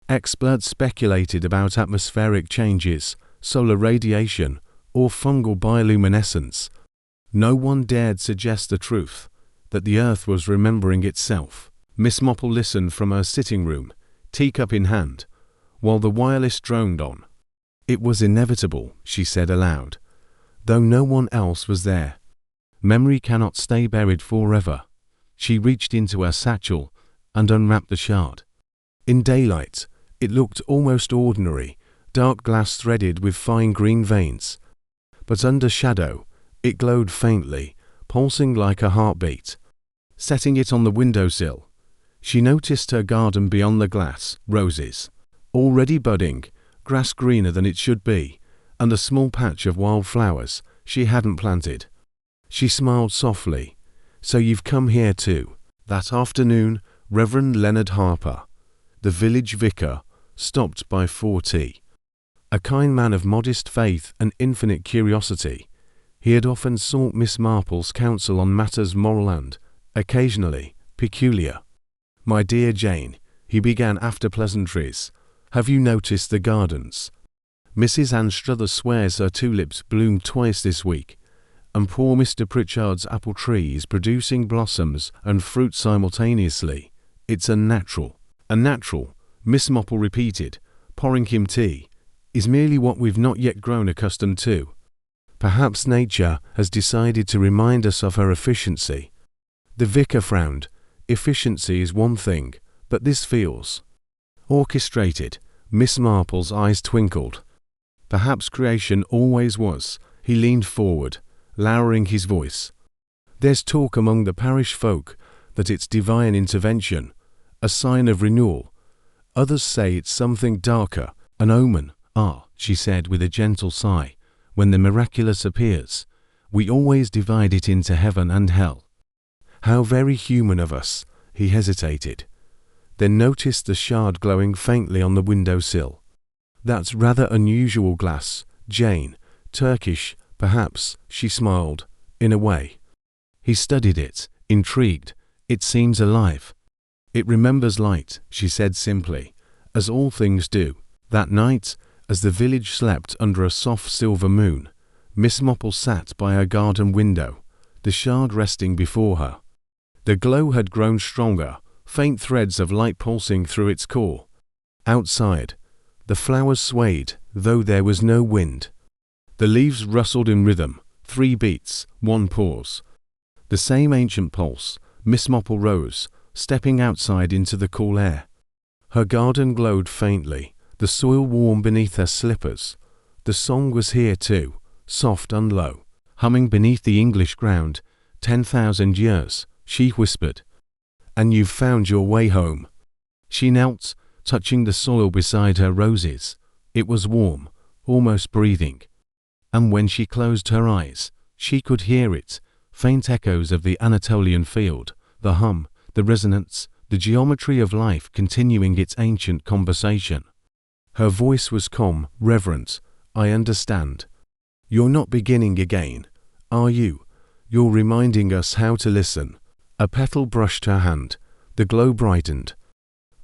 Experts speculated about atmospheric changes, solar radiation, or fungal bioluminescence. No one dared suggest the truth, that the earth was remembering itself. Miss Marple listened from her sitting room, teacup in hand, while the wireless droned on. It was inevitable, she said aloud, though no one else was there. Memory cannot stay buried forever. She reached into her satchel and unwrapped the shard. In daylight, it looked almost ordinary, dark glass threaded with fine green veins. But under shadow, it glowed faintly, pulsing like a heartbeat. Setting it on the windowsill, she noticed her garden beyond the glass, roses, already budding, grass greener than it should be, and a small patch of wild flowers she hadn't planted. She smiled softly. "So you've come here too." That afternoon, Reverend Leonard Harper, the village vicar, stopped by 4 tea. A kind man of modest faith and infinite curiosity, he had often sought Miss Marple's counsel on matters moral and, occasionally, peculiar. "My dear Jane," he began after pleasantries, "have you noticed the gardens? Mrs. Anstruthers swears her tulips bloomed twice this week, and poor Mr. Pritchard's apple tree is producing blossoms and fruit simultaneously. It's unnatural." "Unnatural," Miss Marple repeated, pouring him tea, "is merely what we've not yet grown accustomed to. Perhaps nature has decided to remind us of her efficiency." The vicar frowned. Efficiency is one thing, but this feels orchestrated. Miss Marple's eyes twinkled. "Perhaps creation always was." He leaned forward, lowering his voice. "There's talk among the parish folk that it's divine intervention, a sign of renewal. Others say it's something darker, an omen." "Ah," she said with a gentle sigh, "when the miraculous appears, we always divide it into heaven and hell." "How very human of us," he hesitated, then noticed the shard glowing faintly on the window-sill. "That's rather unusual glass, Jane. Turkish, perhaps," she smiled, "in a way." He studied it, intrigued. "It seems alive." "It remembers light," she said simply, "as all things do." That night, as the village slept under a soft silver moon, Miss Marple sat by her garden window, the shard resting before her. The glow had grown stronger, faint threads of light pulsing through its core. Outside, the flowers swayed, though there was no wind. The leaves rustled in rhythm, 3 beats, 1 pause. The same ancient pulse. Miss Marple rose, stepping outside into the cool air. Her garden glowed faintly, the soil warm beneath her slippers. The song was here too, soft and low, humming beneath the English ground. 10,000 years, she whispered. "And you've found your way home." She knelt, touching the soil beside her roses. It was warm, almost breathing. And when she closed her eyes, she could hear it, faint echoes of the Anatolian field, the hum, the resonance, the geometry of life continuing its ancient conversation. Her voice was calm, reverent. "I understand. You're not beginning again, are you? You're reminding us how to listen." A petal brushed her hand. The glow brightened.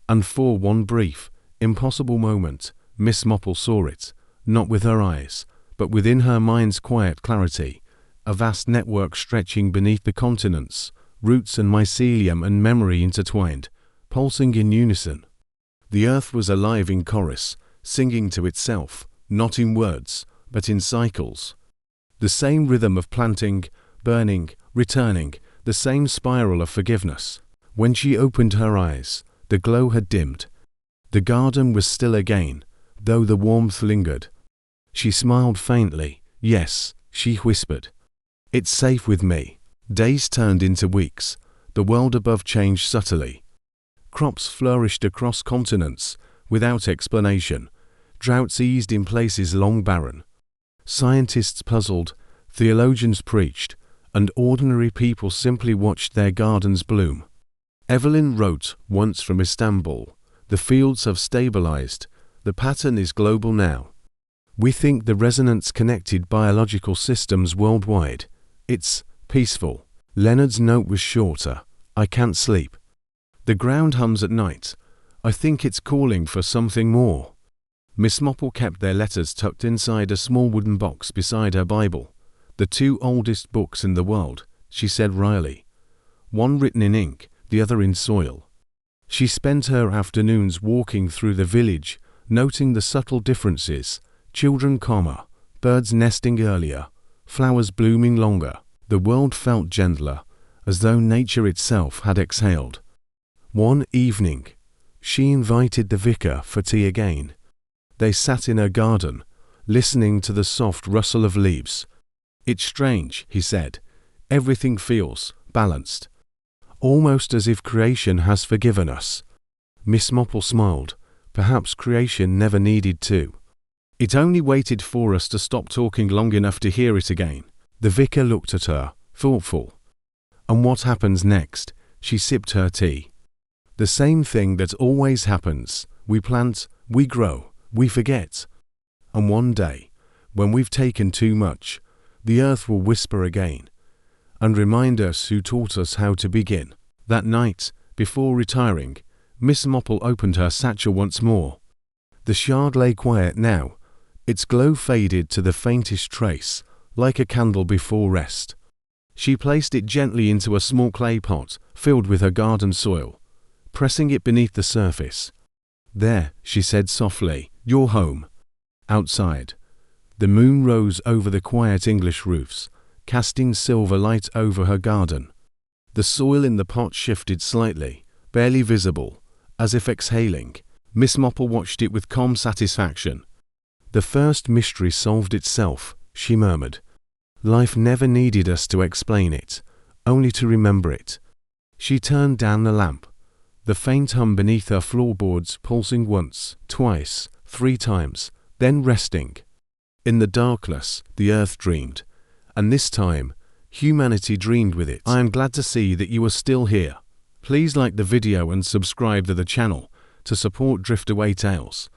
And for one brief, impossible moment, Miss Marple saw it, not with her eyes, but within her mind's quiet clarity, a vast network stretching beneath the continents, roots and mycelium and memory intertwined, pulsing in unison. The earth was alive in chorus, singing to itself, not in words, but in cycles. The same rhythm of planting, burning, returning, the same spiral of forgiveness. When she opened her eyes, the glow had dimmed. The garden was still again, though the warmth lingered. She smiled faintly. "Yes," she whispered. "It's safe with me." Days turned into weeks. The world above changed subtly. Crops flourished across continents, without explanation. Droughts eased in places long barren. Scientists puzzled, theologians preached, and ordinary people simply watched their gardens bloom. Evelyn wrote once from Istanbul, "The fields have stabilized. The pattern is global now. We think the resonance connected biological systems worldwide. It's peaceful." Leonard's note was shorter. "I can't sleep. The ground hums at night. I think it's calling for something more." Miss Marple kept their letters tucked inside a small wooden box beside her Bible. "The 2 oldest books in the world," she said wryly. "One written in ink, the other in soil." She spent her afternoons walking through the village, noting the subtle differences: children calmer, birds nesting earlier, flowers blooming longer. The world felt gentler, as though nature itself had exhaled. One evening, she invited the vicar for tea again. They sat in her garden, listening to the soft rustle of leaves. "It's strange," he said. "Everything feels balanced. Almost as if creation has forgiven us." Miss Marple smiled. "Perhaps creation never needed to. It only waited for us to stop talking long enough to hear it again." The vicar looked at her, thoughtful. "And what happens next?" She sipped her tea. "The same thing that always happens. We plant, we grow, we forget." And one day, when we've taken too much, the earth will whisper again and remind us who taught us how to begin. That night, before retiring, Miss Marple opened her satchel once more. The shard lay quiet now, its glow faded to the faintest trace, like a candle before rest. She placed it gently into a small clay pot filled with her garden soil, pressing it beneath the surface. "There," she said softly, "you're home." Outside, the moon rose over the quiet English roofs, casting silver light over her garden. The soil in the pot shifted slightly, barely visible, as if exhaling. Miss Marple watched it with calm satisfaction. "The first mystery solved itself," she murmured. "Life never needed us to explain it, only to remember it." She turned down the lamp, the faint hum beneath her floorboards pulsing once, twice, 3 times, then resting. In the darkness, the earth dreamed, and this time, humanity dreamed with it. I am glad to see that you are still here. Please like the video and subscribe to the channel to support Drift Away Tales.